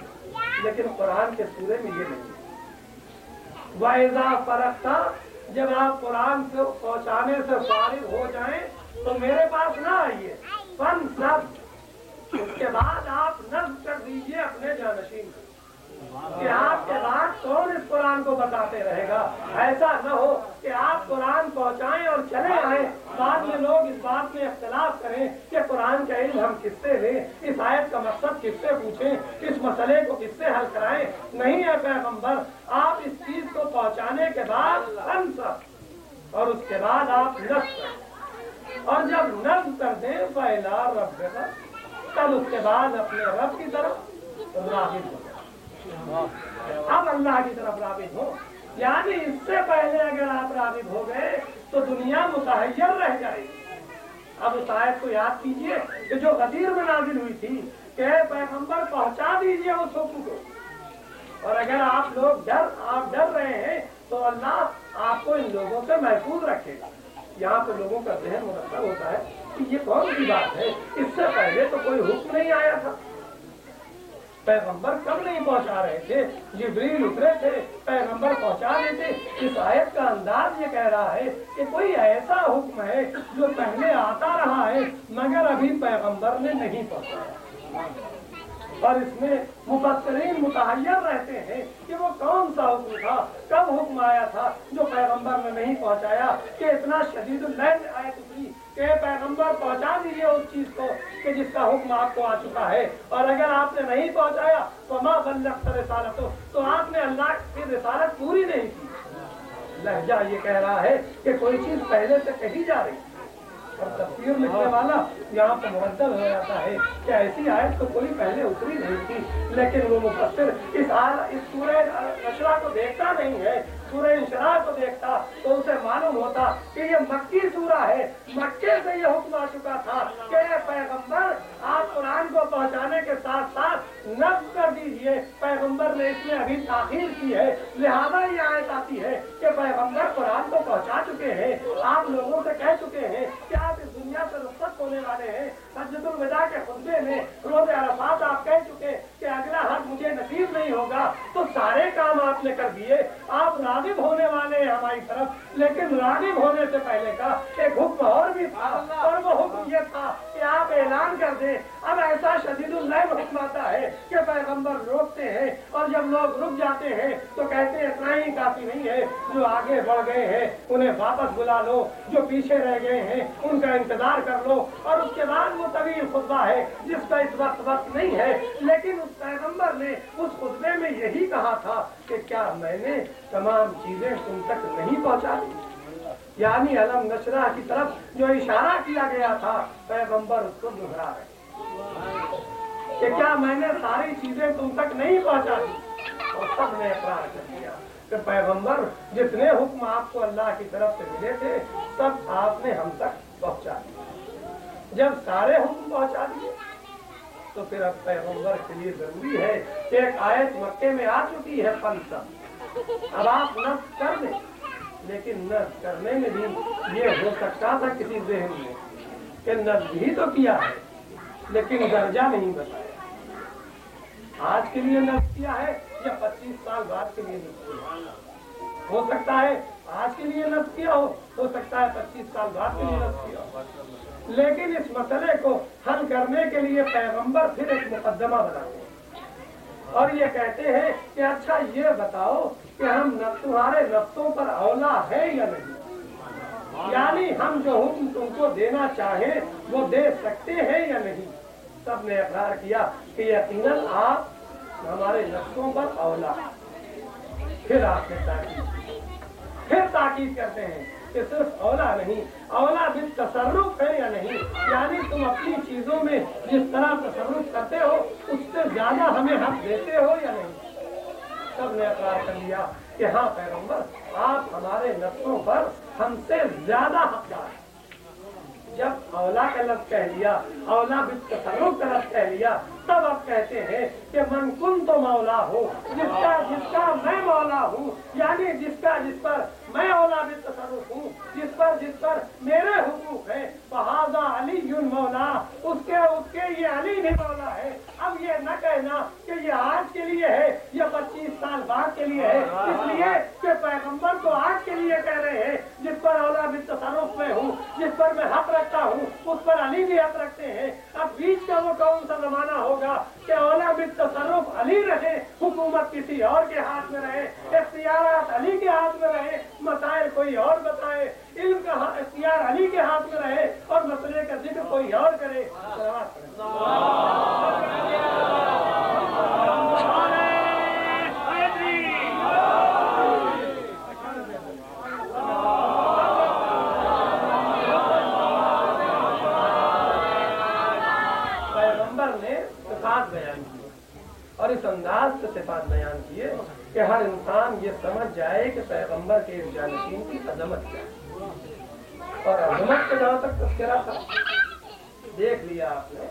लेकिन कुरान के सूरे में ये नहीं है। वैज़ा फरग़्ता, जब आप कुरान को पहुंचाने से फारिग हो जाएं तो मेरे पास ना आइए। फन सब, उसके बाद आप नज़्म कर दीजिए अपने जानशीन को कि आपके बाद कौन इस कुरान को बताते रहेगा। ऐसा न हो कि आप कुरान पहुंचाएं और चले आए, बाद में लोग इस बात में इख्तिलाफ करें कि कुरान का इल्म हम किससे लें, इस आयत का मकसद किससे पूछें, इस मसले को किससे हल कराएं। नहीं है पैगंबर, आप इस चीज को पहुंचाने के बाद सब और उसके बाद आप नज़्म, और जब नज़्म कर दें फ़इला रब्बिका, तब उसके बाद अपने रब की तरफ राग़िब हो जाए। अब अल्लाह की तरफ राग़िब हो, यानी इससे पहले अगर आप राग़िब हो गए तो दुनिया मुतहय्यर रह जाएगी। अब उस आयत को याद कीजिए कि जो गदीर में नाज़िल हुई थी कि पैगंबर पहुंचा दीजिए उस हुक्म को। और अगर आप डर रहे हैं तो अल्लाह आपको इन लोगों से महफूज रखेगा। यहाँ पे लोगों का ज़हन मुरतब होता है कि ये कौन सी बात है, इससे पहले तो कोई हुक्म नहीं आया था, पैगंबर कब नहीं पहुंचा रहे थे, जिब्रील उतरे थे, पैगंबर पहुंचा देते। इस आयत का अंदाज ये कह रहा है कि कोई ऐसा हुक्म है जो पहले आता रहा है मगर अभी पैगंबर ने नहीं पहुंचाया। और इसमें मुफस्सिरीन मुतहय्यर रहते हैं कि वो कौन सा हुक्म था, कब हुक्म आया था जो पैगंबर ने नहीं पहुंचाया, कि इतना शदीदुल लैन आयत उतरी कि पैगंबर पहुंचा दीजिए उस चीज को कि जिसका हुक्म आपको आ चुका है। और अगर आपने नहीं पहुंचाया तो मा बल्लग़्त रिसालतो, तो आपने अल्लाह की रिसालत पूरी नहीं की। लहजा ये कह रहा है कि कोई चीज पहले से कही जा रही, और तफसीर लिखने वाला यहाँ पर मुबद्दल हो जाता है कि ऐसी आयत तो कोई पहले उतरी नहीं थी, लेकिन वो मुफस्सिर इस सूरह नशरा को देखता नहीं है, सूरह इंशराह को देखता तो उसे मालूम होता कि ये मक्की सूरा है, मक्के से ये हुक्म आ चुका था कि पैगंबर आप कुरान को पहुंचाने के साथ साथ नस्ब कर दीजिए। पैगंबर ने इसमें अभी ताखीर की है, लिहाजा ये आयत आती है कि पैगंबर कुरान को पहुंचा चुके हैं, आप लोगों से कह चुके हैं कि आप इस दुनिया से रुखसत होने वाले हैं। हज्जतुल विदा के खुतबे में रोज़े अरफात आप कह चुके कि अगला हज मुझे नसीब नहीं होगा, तो सारे काम आपने कर दिए, आप राग़िब होने वाले हैं हमारी तरफ, लेकिन राग़िब होने से पहले का एक हुक्म और भी था, और वो हुक्म ये था कि आप ऐलान कर दें। अब ऐसा शदीदुल लैम हुक्म आता है कि पैगंबर रोकते हैं, और जब लोग रुक जाते हैं तो कहते हैं इतना ही काफी नहीं है, जो आगे बढ़ गए हैं उन्हें वापस बुला लो, जो पीछे रह गए हैं उनका इंतजार कर लो। और उसके बाद वो तवील खुतबा है जिसका इस वक्त नहीं है, लेकिन उस पैगंबर ने उस खुतबे में यही कहा था कि क्या मैंने तमाम चीजें तुम तक नहीं पहुंचा दी, यानी अलम नशरा की तरफ जो इशारा किया गया था पैगंबर उसको दोहरा रहे कि क्या मैंने सारी चीजें तुम तक नहीं पहुंचा दी। और सब ने इकरार कर दिया कि पैगंबर जितने हुक्म आपको अल्लाह की तरफ से मिले थे सब आपने हम तक पहुंचा दिए। जब सारे हुक्म पहुंचा दिए तो फिर अब पैगंबर के लिए जरूरी है कि एक आयत मक्के में आ चुकी है फलसा, अब आप नस्ब कर दें, लेकिन नस्ब करने में भी ये हो सकता था किसी ज़हन में कि नस्ब ही तो किया है लेकिन दर्जा नहीं बताया, आज के लिए नस्ब किया है या 25 साल बाद के लिए नस्ब किया। हो सकता है आज के लिए नस्ब किया हो सकता है 25 साल बाद के लिए नस्ब किया हो। लेकिन इस मसले को हल करने के लिए पैगंबर फिर एक मुकदमा बनाते हैं और ये कहते हैं कि अच्छा ये बताओ कि हम तुम्हारे नफ्सों पर औला है या नहीं, यानी हम जो हुक्म तुमको देना चाहें वो दे सकते हैं या नहीं। सब ने इकरार किया कि यकीनन आप हमारे नफ्सों पर औला। फिर आपने ताकीद करते हैं कि सिर्फ औला नहीं, औला भी तसर्रुफ है या नहीं, यानी तुम अपनी चीजों में जिस तरह तसर्रुफ करते हो उससे ज्यादा हमें हक देते हो या नहीं। सब ने इकरार कर लिया कि हाँ पैगंबर आप हमारे नफ्सों पर हमसे ज्यादा हकदार हैं। जब औला का लफ्ज़ कह लिया, औला भी तसर्रुफ का लफ्ज़ कह लिया, तब आप कहते हैं कि मन कुन तो मौला हो, जिसका मैं मौला हूँ, यानी जिस पर मैं औला भी तसर्रुफ हूँ, जिस पर मेरे हुकूक है, बहादा अली मौला, उसके ये अली भी मौला है। अब ये न कहना कि ये आज के लिए है या 25 साल बाद के लिए है, इसलिए कि पैगंबर तो आज के लिए कह रहे हैं जिस पर औला भी तसर्रुफ में हूँ, जिस पर मैं हक रखता हूँ, उस पर अली भी हक रखते हैं। अब बीच का वो कौन सा जमाना होगा कि औला भी तसर्रुफ अली रहे, हुकूमत किसी और के हाथ में रहे, इख्तियारात अली के हाथ में रहे, मसाइल कोई और बताए, इल्म का इख्तियार अली के हाथ में रहे और मसले का जिक्र कोई और करे। पैगंबर ने सिफात बयान की और इस अंदाज से सिफात बयान किए कि हर इंसान ये समझ जाए कि पैगंबर के इस जानशीन की अजमत क्या है। और अजमत के जहाँ तक तस्करा था, देख लिया आपने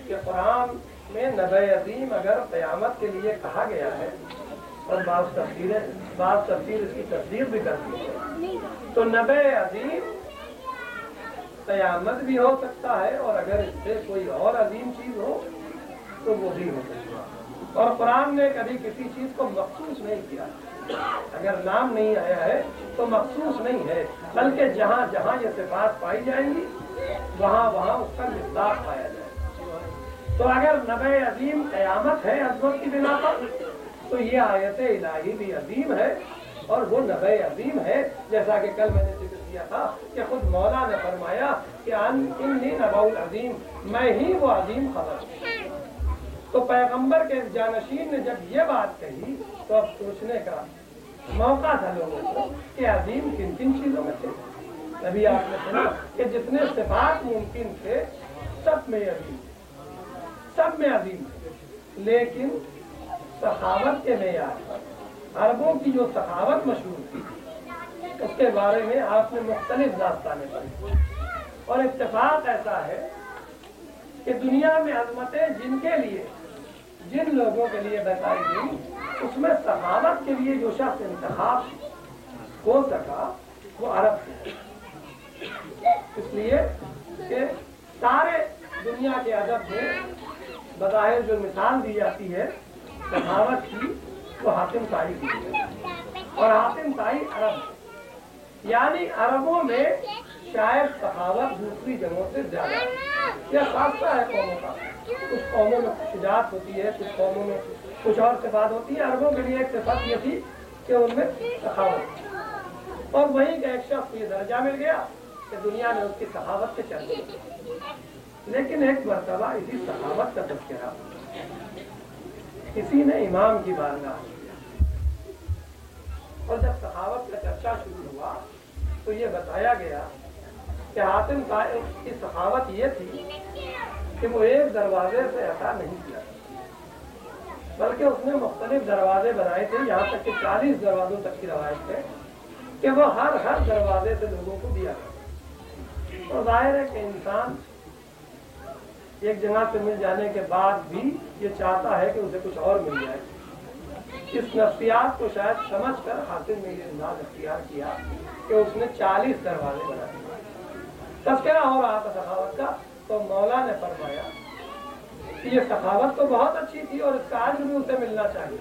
कि कुरान में नबे अजीम अगर क़यामत के लिए कहा गया है और बाज़ तफसीर इसकी तस्दीर भी करती है, तो नबे अजीम क़यामत भी हो सकता है और अगर इससे कोई और अजीम चीज हो तो वो भी हो सकता है। और कुरान ने कभी किसी चीज को मखसूस नहीं किया, अगर नाम नहीं आया है तो मखसूस नहीं है, बल्कि जहाँ जहाँ ये सिफात पाई जाएंगी वहाँ वहाँ उसका मिस्दाक पाया जाएगा। तो अगर नबे अजीम क़यामत है अज़मत की बिना पर, तो ये आयत इलाही भी अजीम है और वो नबे अजीम है, जैसा कि कल मैंने जिक्र किया था कि खुद मौला ने फरमाया कि इन्नी नबाउल अजीम, मैं ही वो अजीम खबर। तो पैगंबर के जानशीन ने जब ये बात कही तो अब सोचने का موقع تھا لوگوں کو کہ عظیم کن کن چیزوں میں تھے. ابھی آپ نے سنا کہ جتنے صفات ممکن تھے سب میں عظیم تھے، سب میں عظیم تھے. لیکن سخاوت کے معیار پر عربوں کی جو سخاوت مشہور تھی اس کے بارے میں آپ نے مختلف داستانیں پڑھی. اور اتفاق ایسا ہے کہ دنیا میں عظمتیں جن لوگوں کے لیے بتائی گئی اس میں سخاوت کے لیے جو شخص انتخاب ہو سکا وہ عرب تھے. اس لیے کہ سارے دنیا کے ادب میں بظاہر جو مثال دی جاتی ہے سخاوت کی وہ حاتم طائی کی ہے. اور حاتم طائی عرب ہے، یعنی عربوں میں شاید سخاوت دوسری جگہوں سے زیادہ ہے. یہ خاصہ ہے قوموں کا. کچھ قوموں میں شجاعت ہوتی ہے، کچھ قوموں میں کچھ اور صفات ہوتی ہے. عربوں کے لیے ایک صفت یہ تھی کہ ان میں سخاوت تھی. اور وہیں کا ایک شخص یہ درجہ مل گیا کہ دنیا میں اس کی سخاوت کے چلتے. لیکن ایک مرتبہ اسی سخاوت کا تذکرہ کسی نے امام کی بارگاہ کیا، اور جب سخاوت کا چرچا شروع ہوا تو یہ بتایا گیا کہ حاتم طائی کی سخاوت یہ تھی کہ وہ ایک دروازے سے عطا نہیں کیا بلکہ اس نے مختلف دروازے بنائے تھے. یہاں تک کہ 40 دروازوں تک کی روایت ہے کہ وہ ہر دروازے سے لوگوں کو دیا کرتا. اور ظاہر ہے کہ انسان ایک جگہ سے مل جانے کے بعد بھی یہ چاہتا ہے کہ اسے کچھ اور مل جائے. اس نفسیات کو شاید سمجھ کر حاتم نے یہ انداز اختیار کیا کہ اس نے 40 دروازے بنا دیے. تذکرہ ہو رہا تھا سخاوت کا تو مولا نے فرمایا کہ یہ سخاوت تو بہت اچھی تھی اور اس کا اجر بھی اسے ملنا چاہیے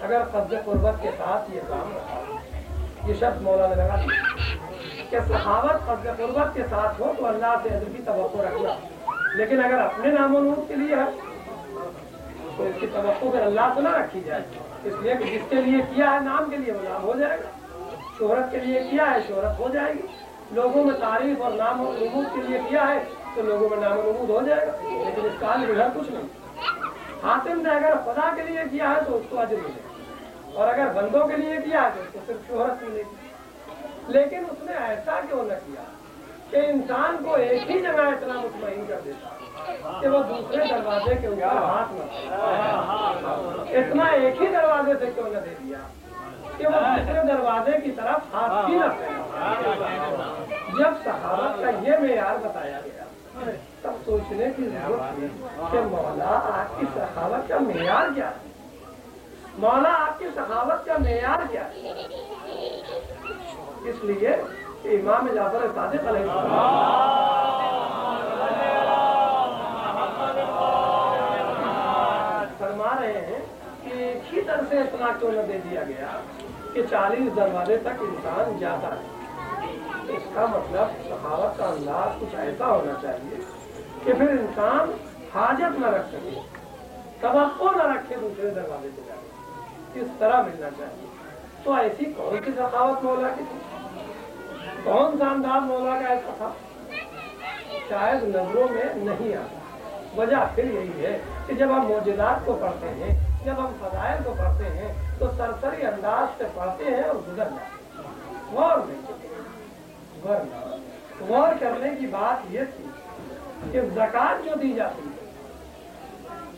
اگر قصد قربت کے ساتھ یہ کام رہا. یہ شخص مولا نے لگا دیا کہ سخاوت قصد قربت کے ساتھ ہو تو اللہ سے اجر کی توقع رکھنا، لیکن اگر اپنے نام و نور کے لیے ہے تو اس کی توقع پھر اللہ سے نہ رکھی جائے. اس لیے کہ جس کے لیے کیا ہے نام کے لیے وہ نام ہو جائے گا، شہرت کے لیے کیا ہے شہرت ہو جائے گی. لوگوں میں تعریف اور نام و نمود کے لیے کیا ہے تو لوگوں میں نام و نمود ہو جائے گا، لیکن اس کا ادھر کچھ نہیں. حاتم نے اگر خدا کے لیے کیا ہے تو اس کو اجر ملے گا، اور اگر بندوں کے لیے کیا ہے تو اس کو صرف شہرت ملے گی. لیکن اس نے ایسا کیوں نہ کیا کہ انسان کو ایک ہی جگہ اتنا مطمئن کر دیتا کہ وہ دوسرے دروازے کے اوپر ہاتھ نہ، اتنا ایک ہی دروازے سے کیوں نہ دے دیا کہ وہ دوسرے دروازے کی طرف ہاتھ ہی نہ پھیلا. جب سخاوت کا یہ معیار بتایا گیا تب سوچنے کی ضرورت ہے کہ مولا آپ کی سخاوت کا معیار کیا ہے. مولا آپ کی سخاوت کا معیار کیا ہے. اس لیے کہ امام جعفر صادق علیہ السلام فرما رہے ہیں کہ ایک ہی طرح سے اتنا کیوں نہ دے دیا گیا کہ 40 دروازے تک انسان جاتا ہے. اس کا مطلب سخاوت کا انداز کچھ ایسا ہونا چاہیے کہ پھر انسان حاجت نہ رکھ سکے، توقع نہ رکھے دوسرے دروازے سے جانے. اس طرح ملنا چاہیے. تو ایسی کون سی سخاوت مولا کی تھی؟ کون سا انداز مولا کا ایسا تھا؟ شاید نظروں میں نہیں آتا. وجہ پھر یہی ہے کہ جب ہم معجزات کو پڑھتے ہیں، جب ہم فضائل کو پڑھتے ہیں تو سرسری انداز سے پڑھتے ہیں اور گزر جاتے ہیں. غور نہیں کرتے. غور کرنے کی بات یہ تھی کہ زکوٰۃ جو دی جاتی ہے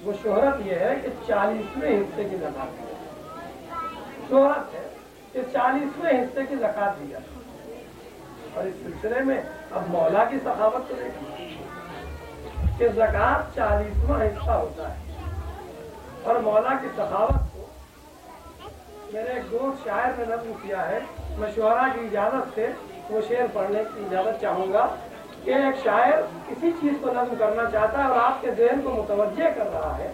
وہ شہرت یہ ہے کہ 40ویں حصے کی زکوٰۃ ہے. شہرت ہے کہ 40ویں حصے کی زکوٰۃ دی جاتی ہے. اور اس سلسلے میں اب مولا کی سخاوت تو دیکھیے کہ زکوٰۃ 40واں حصہ ہوتا ہے. اور مولا کی سخاوت کو میرے ایک دوست شاعر نے نظم کیا ہے. میں شعراء کی اجازت سے وہ شعر پڑھنے کی اجازت چاہوں گا کہ ایک شاعر کسی چیز کو نظم کرنا چاہتا ہے اور آپ کے ذہن کو متوجہ کر رہا ہے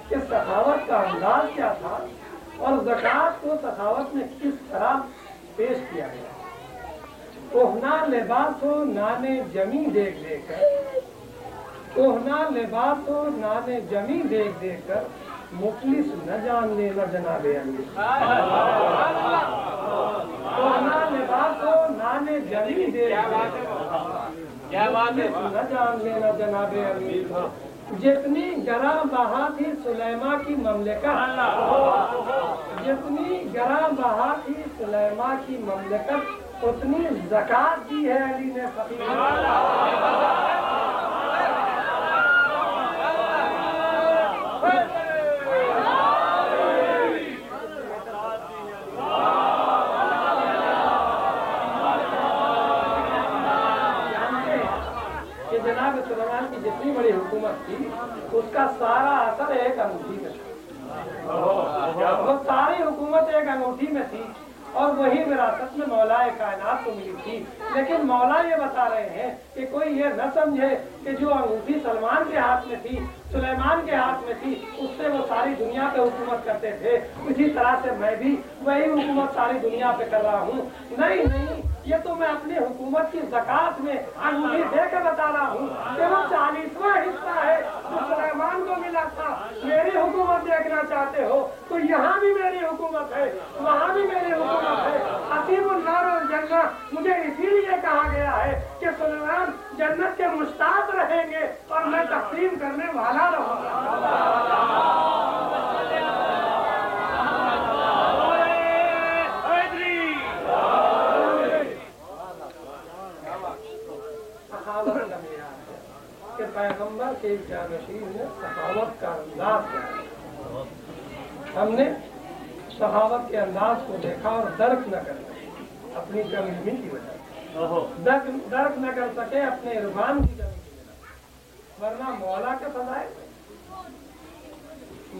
کہ سخاوت کا انداز کیا تھا اور زکوٰۃ کو سخاوت میں کس طرح پیش کیا گیا. کوہنا لباس و نانے جمی دیکھ دیکھ کر، کوہنا لباس و نانے جمی دیکھ دیکھ کر مفلس نہ جان لینا جناب علی. کوہنا لباس و نانے جمی دیکھ دیکھ کر مفلس نہ جان لینا جناب علی. جتنی گراں بہا تھی سلیما کی مملکت، जितनी गरा बहा की सुलेमा की ममलकत उतनी ज़कात दी है अली ने फकीर। जनाब सुलेमान की जितनी बड़ी हुकूमत थी उसका सारा असर एक अंगूठी में था। वो सारी हुकूमत एक अंगूठी में थी और वही विरासत में मौलाए कायनात को मिली थी। लेकिन मौला ये बता रहे हैं कि कोई ये न समझे कि जो अंगूठी सलमान के हाथ में थी, सुलेमान के हाथ में थी, उससे वो सारी दुनिया पे हुकूमत करते थे। इसी तरह से मैं भी वही हुकूमत सारी दुनिया पे कर रहा हूँ। नहीं नहीं, ये तो मैं अपनी हुकूमत की ज़कात में अंगूठी दे के बता रहा हूँ कि वो 40वां हिस्सा है जो सुलेमान को मिला था। मेरी हुकूमत देखना चाहते हो तो यहाँ भी मेरी हुकूमत है, वहाँ भी मेरी हुकूमत है। हसीबुन नारुल जन्नह, मुझे इसीलिए कहा गया है कि सुलेमान जन्नत के मुश्ताक रहेंगे और मैं तकसीम करने वाला रहूँगा। पैगंबर के जानशीन ने सहावत का अंदाज किया। हमने सहावत के अंदाज को देखा और दर्क न कर सके अपनी कमी की वजह, दर्क न कर सके अपने इरफान की कमी की वजह, वरना मौला के फजाए,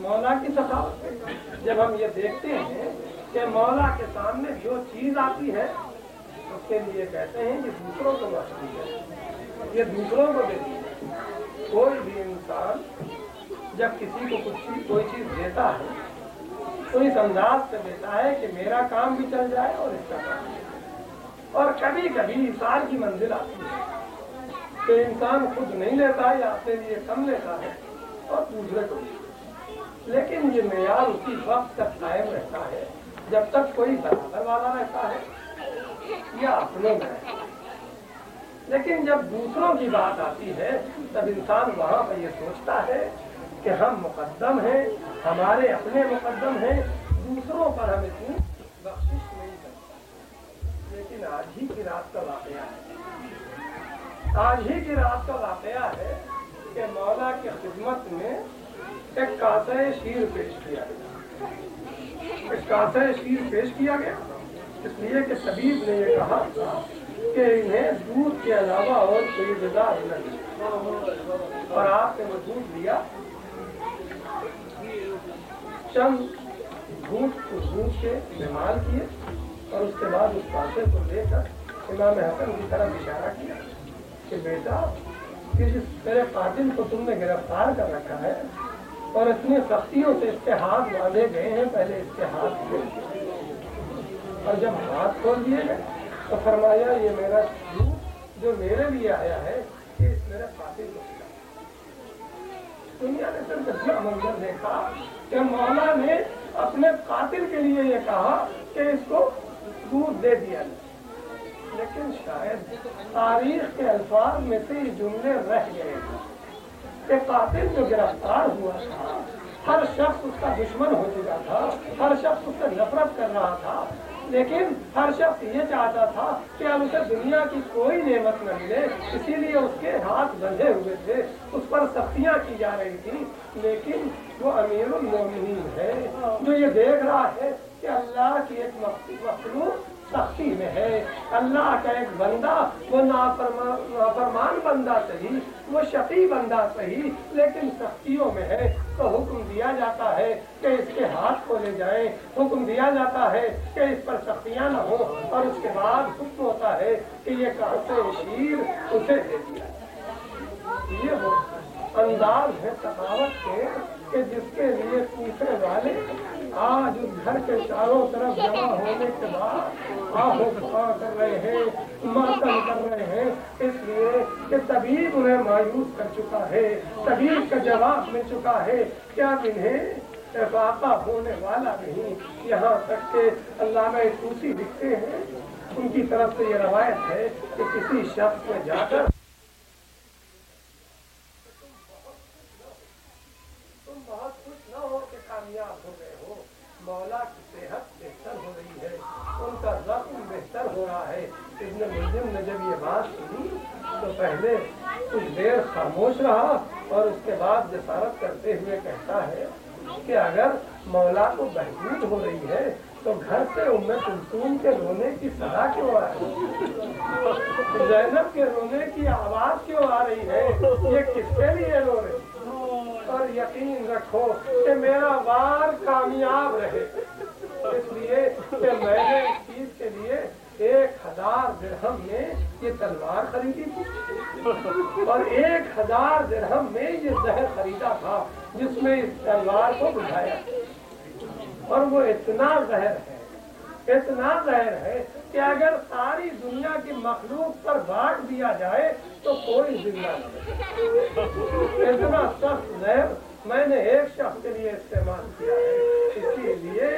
मौला की सखावत। जब हम ये देखते हैं कि मौला के सामने जो चीज आती है उसके लिए कहते हैं कि दूसरों को बख्शती है, ये दूसरों को देती है। कोई भी इंसान जब किसी को कोई चीज देता है तो इस अंदाज से देता है कि मेरा काम भी चल जाए और इसका काम भी। और कभी कभी इसार की मंजिल आती है कि इंसान खुद नहीं लेता या अपने लिए कम लेता है और दूसरे को, लेकिन ये मेयार उसी वक्त तक कायम रहता है जब तक कोई बराबर वाला रहता है या अपने में रहता है। लेकिन जब दूसरों की बात आती है तब इंसान वहाँ पर ये सोचता है कि हम मुकद्दम हैं, हमारे अपने मुकद्दम हैं, दूसरों पर हम इतनी बख्शिश नहीं करते। लेकिन आज ही की रात का वाकया है, आज ही की रात का वाकया है कि मौला की खिदमत में एक कासे शीर पेश किया गया। इस कासे शीर पेश किया गया इसलिए कि तबीब ने ये कहा कि इन्हें दूध के अलावा और कोई ग़िज़ा नहीं, और आपने वो दूध लिया, चंद घूंट उस दूध के इस्तेमाल किए और उसके बाद उस कासे को लेकर इमाम हसन की तरफ इशारा किया कि बेटा, कि जिस तेरे कातिल को तुमने गिरफ्तार कर रखा है और इतनी सख्तियों से इसके हाथ बांधे गए हैं, पहले इसके हाथ खोल दिए, और जब हाथ खोल दिए गए तो फरमाया ये मेरा दूध जो मेरे लिए आया है ये मेरे कातिल को मिला। दुनिया ने सिर्फ इतना मंजर देखा कि मौला ने अपने कातिल के लिए ये कहा कि इसको दूध दे दिया, लेकिन शायद तारीख के अल्फाज में से ये जुमले रह गए कि कातिल जो गिरफ्तार हुआ था हर शख्स उसका दुश्मन हो चुका था, हर शख्स उससे नफरत कर रहा था, लेकिन हर शख्स ये चाहता था कि अब उसे दुनिया की कोई नेमत न मिले, इसीलिए उसके हाथ बंधे हुए थे, उस पर सख्तियां की जा रही थी। लेकिन वो अमीरुल मोमिनीन है जो ये देख रहा है कि अल्लाह की एक मखलूक सख्ती में है, अल्लाह का एक बंदा, वो नाफरमान बंदा सही, वो शकी बंदा सही, लेकिन सख्तियों में है, तो हुक्म दिया जाता है कि इसके हाथ को ले जाएं, हुक्म दिया जाता है कि इस पर सख्तियां न हो, और उसके बाद हुक्म होता है कि ये कासे शीर उसे दे दिया। ये वो अंदाज है सखावत के कि जिसके लिए पूछने वाले आज उस घर के चारों तरफ जमा होने के बाद आहो बहा कर रहे हैं, मातम कर रहे हैं, इसलिए कि तबीब उन्हें मायूस कर चुका है, तबीब का जवाब मिल चुका है कि अब इन्हें वाक़ा होने वाला नहीं। यहाँ तक के अल्लामा तूसी लिखते हैं, उनकी तरफ से ये रवायत है कि किसी शख्स में जाकर तुम बहुत खुश न हो कि कामयाब हो गए हो, मौला की सेहत बेहतर हो रही है, उनका जख्म बेहतर हो रहा है। इब्न मुल्जिम ने जब ये बात सुनी तो पहले कुछ देर खामोश रहा और उसके बाद जसारत करते हुए कहता है कि अगर मौला को बहबूद हो रही है तो घर से उम्मे कुलसूम के रोने की सदा क्यों आ रही है, ज़ैनब के रोने की आवाज क्यों आ रही है, ये किसके लिए रो रही है? और यकीन रखो कि मेरा वार कामयाब रहे, इसलिए कि मैंने इस चीज के लिए 1000 दिरहम में ये तलवार खरीदी थी और 1000 दिरहम में ये जहर खरीदा था जिसमें इस तलवार को बुझाया, और वो इतना जहर है कि अगर सारी दुनिया की मखलूक पर बांट दिया जाए तो कोई जिंदा नहीं। इतना सख्त जहर मैंने एक शख्स के लिए इस्तेमाल किया है। इसीलिए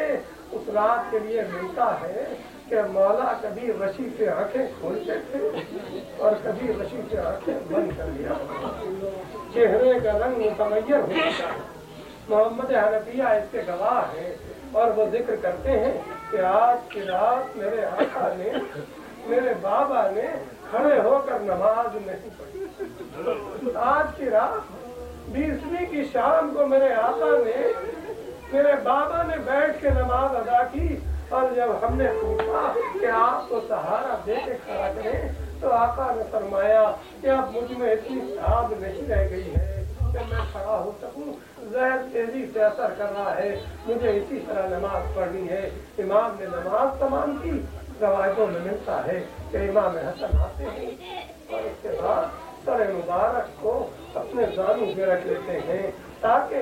उस रात के लिए मिलता है कि मौला कभी रशी से आंखें खोलते थे और कभी रशी से आंखें बंद कर लिया, चेहरे का रंग मुतमय्यर होता है। मोहम्मद हनफिया इसके गवाह है और वो जिक्र करते हैं कि आज की रात मेरे आका ने, मेरे बाबा ने खड़े होकर नमाज नहीं पढ़ी। आज की रात 20वीं की शाम को मेरे आका ने, मेरे बाबा ने बैठ के नमाज अदा की और जब हमने पूछा कि आपको सहारा दे के खड़ा करें तो आका ने फरमाया कि अब मुझ में इतनी साध नहीं रह गई है कि मैं खड़ा हो सकूं, ज़हर तेजी से असर कर रहा है, मुझे इसी तरह नमाज पढ़नी है। इमाम ने नमाज तमाम की। रवायतों में मिलता है कि इमाम हसन आते हैं और उसके बाद सर मुबारक को अपने जानू पे रख लेते हैं ताकि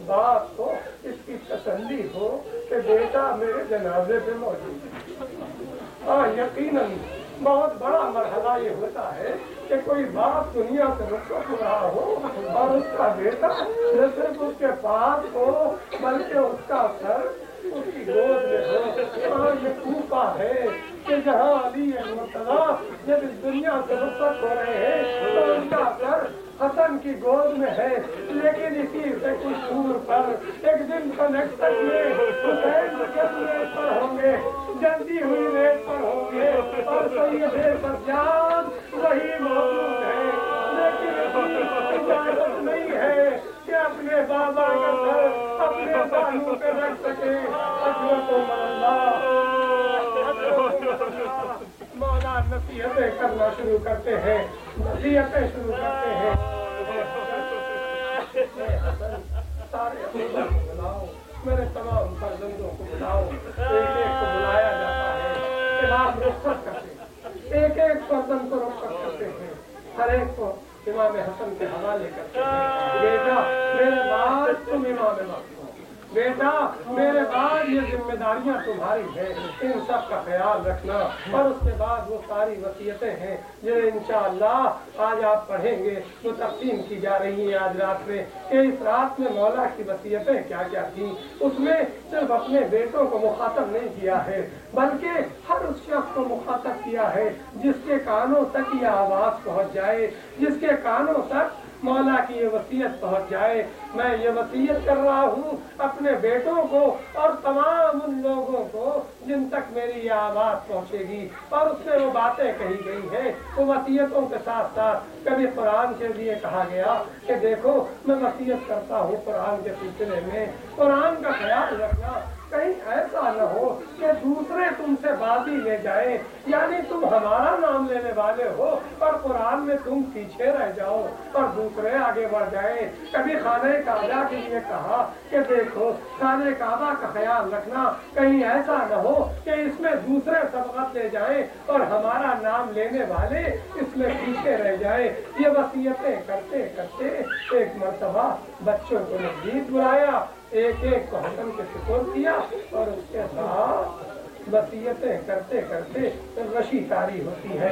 बाप को इसकी तसल्ली हो कि बेटा मेरे जनाजे पे मौजूद है। यकीनन बहुत बड़ा मरहला ये होता है कि कोई बाप दुनिया से रुखसत हो रहा हो और उसका बेटा न सिर्फ उसके पास हो बल्कि उसका सर उसकी गोद में हो। ये कूफा है कि जहाँ अली मुर्तज़ा जब इस दुनिया से रुखसत हो रहे हैं तो उनका सर हसन की गोद में है, लेकिन इसी से कुछ दूर पर एक दिन कनेक्शन में हुसैन पर होंगे, जल्दी हुई रेत पर होंगे और सैयदे सज्जाद वही मौजूद है, लेकिन इजाजत नहीं है कि अपने बाबा का सर अपने बालों पे रख सके। मौला नसीहतें करना शुरू करते हैं, नसीहतें शुरू करते हैं। सारे को बुलाओ, मेरे तमाम फर्जंदों को बुलाओ। एक एक को बुलाया जाता है, इमाम रुखसत करते हैं, एक एक फर्जंद को रुखसत करते हैं, हर एक को इमाम हसन के हवाले करते हैं। बेटा मेरे बाद तुम इमाम हो, बेटा मेरे बाद ये जिम्मेदारियां तुम्हारी हैं, इन सब का ख्याल रखना। और उसके बाद वो सारी वसीयतें हैं जो इंशाअल्लाह आज आप पढ़ेंगे, वो तक़सीम की जा रही है आज रात में कि इस रात में मौला की वसीयतें क्या क्या थी। उसमें सिर्फ अपने बेटों को मुखातब नहीं किया है बल्कि हर उस शख्स को मुखातब किया है जिसके कानों तक ये आवाज़ पहुँच जाए, जिसके कानों तक मौला की ये वसीयत पहुंच जाए। मैं ये वसीयत कर रहा हूँ अपने बेटों को और तमाम उन लोगों को जिन तक मेरी ये आवाज़ पहुँचेगी। और उसमें वो बातें कही गई हैं, वो वसीयतों के साथ साथ कभी कुरान के लिए कहा गया कि देखो मैं वसीयत करता हूँ कुरान के सिलसिले में, कुरान का ख्याल रखना कहीं ऐसा न हो कि दूसरे तुमसे बाजी ले जाए, यानी तुम हमारा नाम लेने वाले हो और कुरान में तुम पीछे रह जाओ और दूसरे आगे बढ़ जाए। कभी खाने काबा के लिए कहा कि देखो खाने काबा का ख्याल रखना, कहीं ऐसा न हो कि इसमें दूसरे सबकत ले जाए और हमारा नाम लेने वाले इसमें पीछे रह जाए। ये वसीयतें करते करते एक मर्तबा बच्चों को नजदीक बुलाया, एक एक को हसन के सुपुर्द किया और उसके बाद वसीयतें करते करते रशी तारी होती है।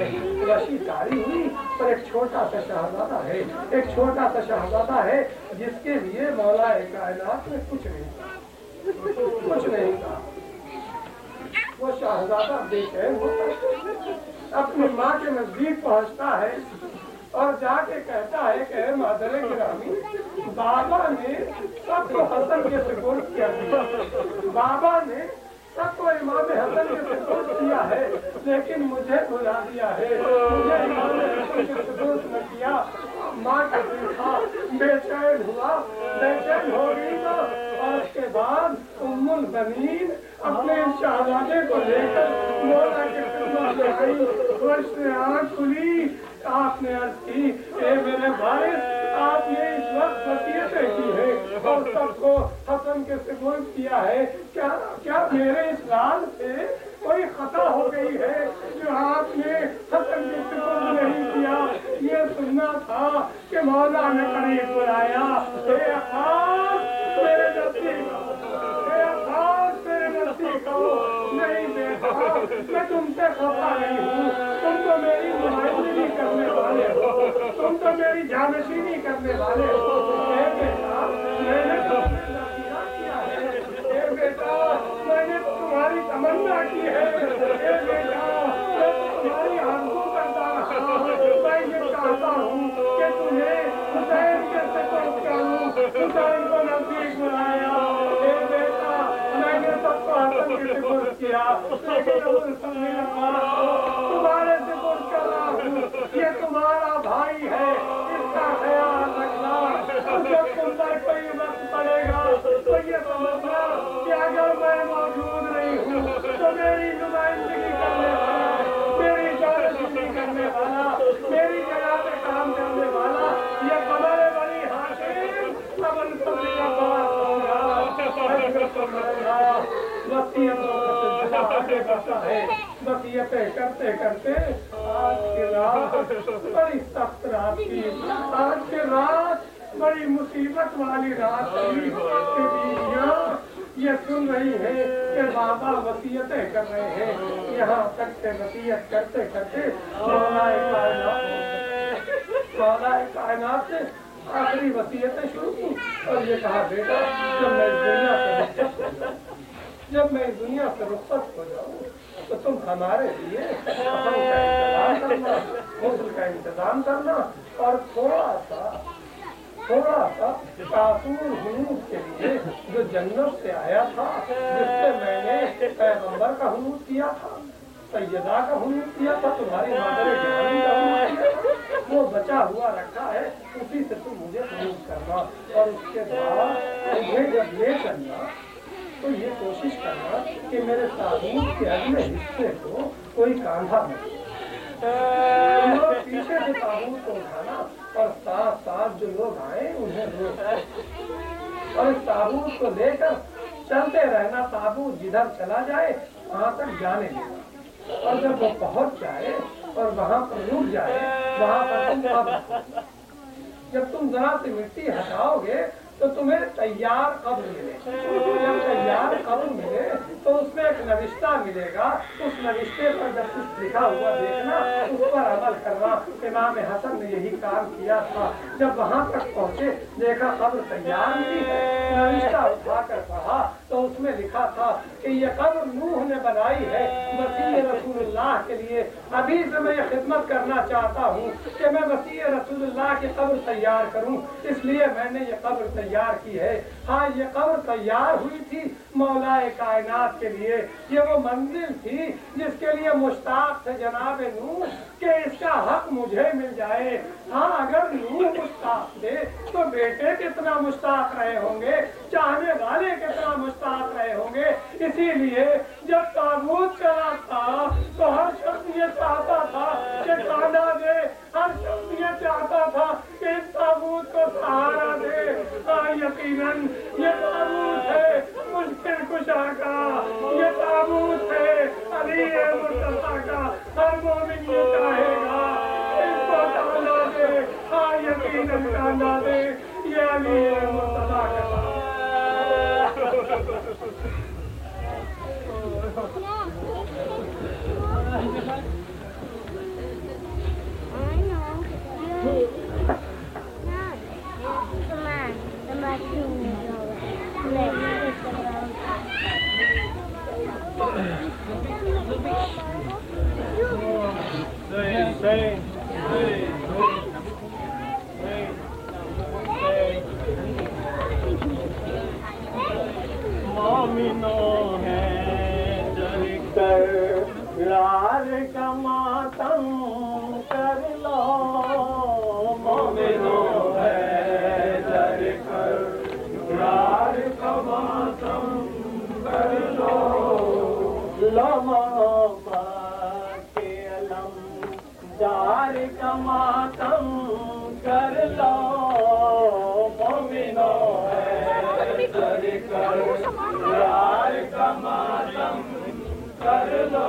रशी तारी हुई पर एक छोटा सा शहजादा है, एक छोटा सा शहजादा है जिसके लिए मौला कायनात में कुछ नहीं था, कुछ नहीं था। वो शहजादा बेचैन होता है, अपनी माँ के नजदीक पहुँचता है और जाके कहता है कि मादरे गिरामी बाबा ने सबको हसन के सुपुर्द किया दिया। बाबा ने सबको इमाम हसन के सुपुर्द किया है, लेकिन मुझे भुला दिया है। मुझे इमाम हसन के सुपुर्द न किया। माँ का देखा, बेचैन हुआ, बेचैन हो गई ना। और उसके बाद उम्मुल बनीन अपने शहजादे को लेकर मौला के खिदमत में आई। वर्ष ने आँख खुली, आपने अर्ज की, ए मेरे वारिस, आपने इस वक्त वसीयतें की है और सबको हसन के सुपुर्द किया है। क्या क्या मेरे इस लाल से कोई खता हो गई है जो आपने हसन के सुपुर्द नहीं किया? ये सुनना था कि मौला ने करीब बुलाया, हे अब्बास मेरे नज़दीक आओ, हे अब्बास मेरे नज़दीक आओ। नहीं बेटा, मैं तुमसे खफा नहीं हूँ, तुम तो मेरी नुमाइंदगी करने वाले हो, तुम तो मेरी जानशीनी करने वाले हो। हे बेटा, मैंने तुम्हें किया है, हे बेटा, मैंने तुम्हारी तमन्ना की है, हे बेटा, मैं तुम्हारी आरज़ू करता रहा। मैं ये चाहता हूँ कि तुम्हें हुसैन के सुपुर्द करूँ। हुसैन को नज़दीक बुलाया। हे बेटा, मैंने सबको हसन के सुपुर्द किया, लेकिन अबुल फज़ल अब्बास को तुम्हारे सुपुर्द कर रहा हूँ। ये तुम्हारा भाई है, इसका ख्याल रखना। जब तुम पर कोई वक्त पड़ेगा तो ये समझना कि अगर मैं मौजूद नहीं हूँ तो मेरी नुमाइंदगी करने वाला, मेरी जानशीनी करने वाला, मेरी जगह पे काम करने वाला ये कमर बड़ी हाशिम अबुल फज़ल अब्बास होगा। वसीयतों का सिलसिला आगे बढ़ता है। वसीयतें करते करते आज की रात बड़ी सख्त रात थी। आज की रात बड़ी मुसीबत वाली रात थी कि बीवियां ये सुन रही है कि बाबा वसीयतें कर रहे हैं। यहाँ तक के वसीयत करते करते मौलाए कायनात से आखिरी वसीयतें शुरू की और ये कहा, बेटा, जब मैं इस दुनिया से रुखसत हो जाऊँ तो तुम हमारे लिए कफन का इंतजाम करना, गुस्ल का इंतजाम करना और थोड़ा सा कासूर हुनूद के लिए जो जन्नत से आया था, जिससे मैंने पैगंबर का हुनूद किया था, सैयदा का हुनूद किया था, तुम्हारी मादर गिरानी का हुनूद किया था, वो बचा हुआ रखा है, उसी से तुम मुझे हुनूद करना। और उसके बाद मुझे जब ले चलना तो ये कोशिश करना कि मेरे ताबूत के अगले हिस्से को कोई कांधा नहीं, पीछे से ताबूत को उठाना और साथ साथ जो लोग आए उन्हें रोक और इस ताबूत को लेकर चलते रहना। ताबूत जिधर चला जाए वहां तक जाने देना और जब वो पहुंच जाए और वहां पर रुक जाए, वहां पर तुम अब जब तुम जरा से मिट्टी हटाओगे तो तुम्हें तैयार कब्र मिले। जब तैयार कब्र मिले तो उसमें एक नविश्ता मिलेगा। उस नविश्ते पर जब कुछ लिखा हुआ देखना, उस पर अमल करना। इमाम हसन ने यही काम किया था। जब वहां तक पहुंचे, देखा कब्र तैयार मिली है, नविश्ता उठाकर पढ़ा तो उसमें लिखा था कि ये कब्र नूह ने बनाई है वसीय रसूलुल्लाह के लिए। अभी से मैं ये खिदमत करना चाहता हूँ कि मैं वसीय रसूलुल्लाह की कब्र तैयार करूँ, इसलिए मैंने ये कब्र तैयार की है। हाँ, ये कब्र तैयार हुई थी मौलाए कायनात के लिए। ये वो मंजिल थी जिसके लिए मुश्ताक थे जनाब नूह कि इसका हक मुझे मिल जाए। हाँ, अगर नूह मुश्ताक थे तो बेटे कितना मुश्ताक रहे होंगे, चाहने वाले कितना मुश्ताक रहे होंगे। इसीलिए जब ताबूत चला था तो हर शख्स ये चाहता था कि कांधा दे, हर शख्स ये चाहता था कि इस ताबूत को सहारा दे। यकीनन ये ताबूत है मुश्किल कुशा का, ये ताबूत है अली मुर्तज़ा का। हर मोमिन ये चाहेगा इसको कांधा दे। हाँ, यकीनन कांधा दे, ये अली मुर्तज़ा का। کر یار کا ماتم کر لو مومنوں حیدر کر یار کا ماتم کر لو محبت کے علم دار کا ماتم کر لو مومنوں حیدر کر یار کا ماتم کر لو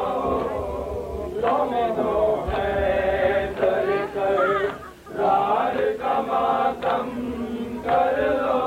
مومنوں حیدر کر یار کا ماتم کر لو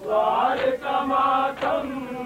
وار کا ماتم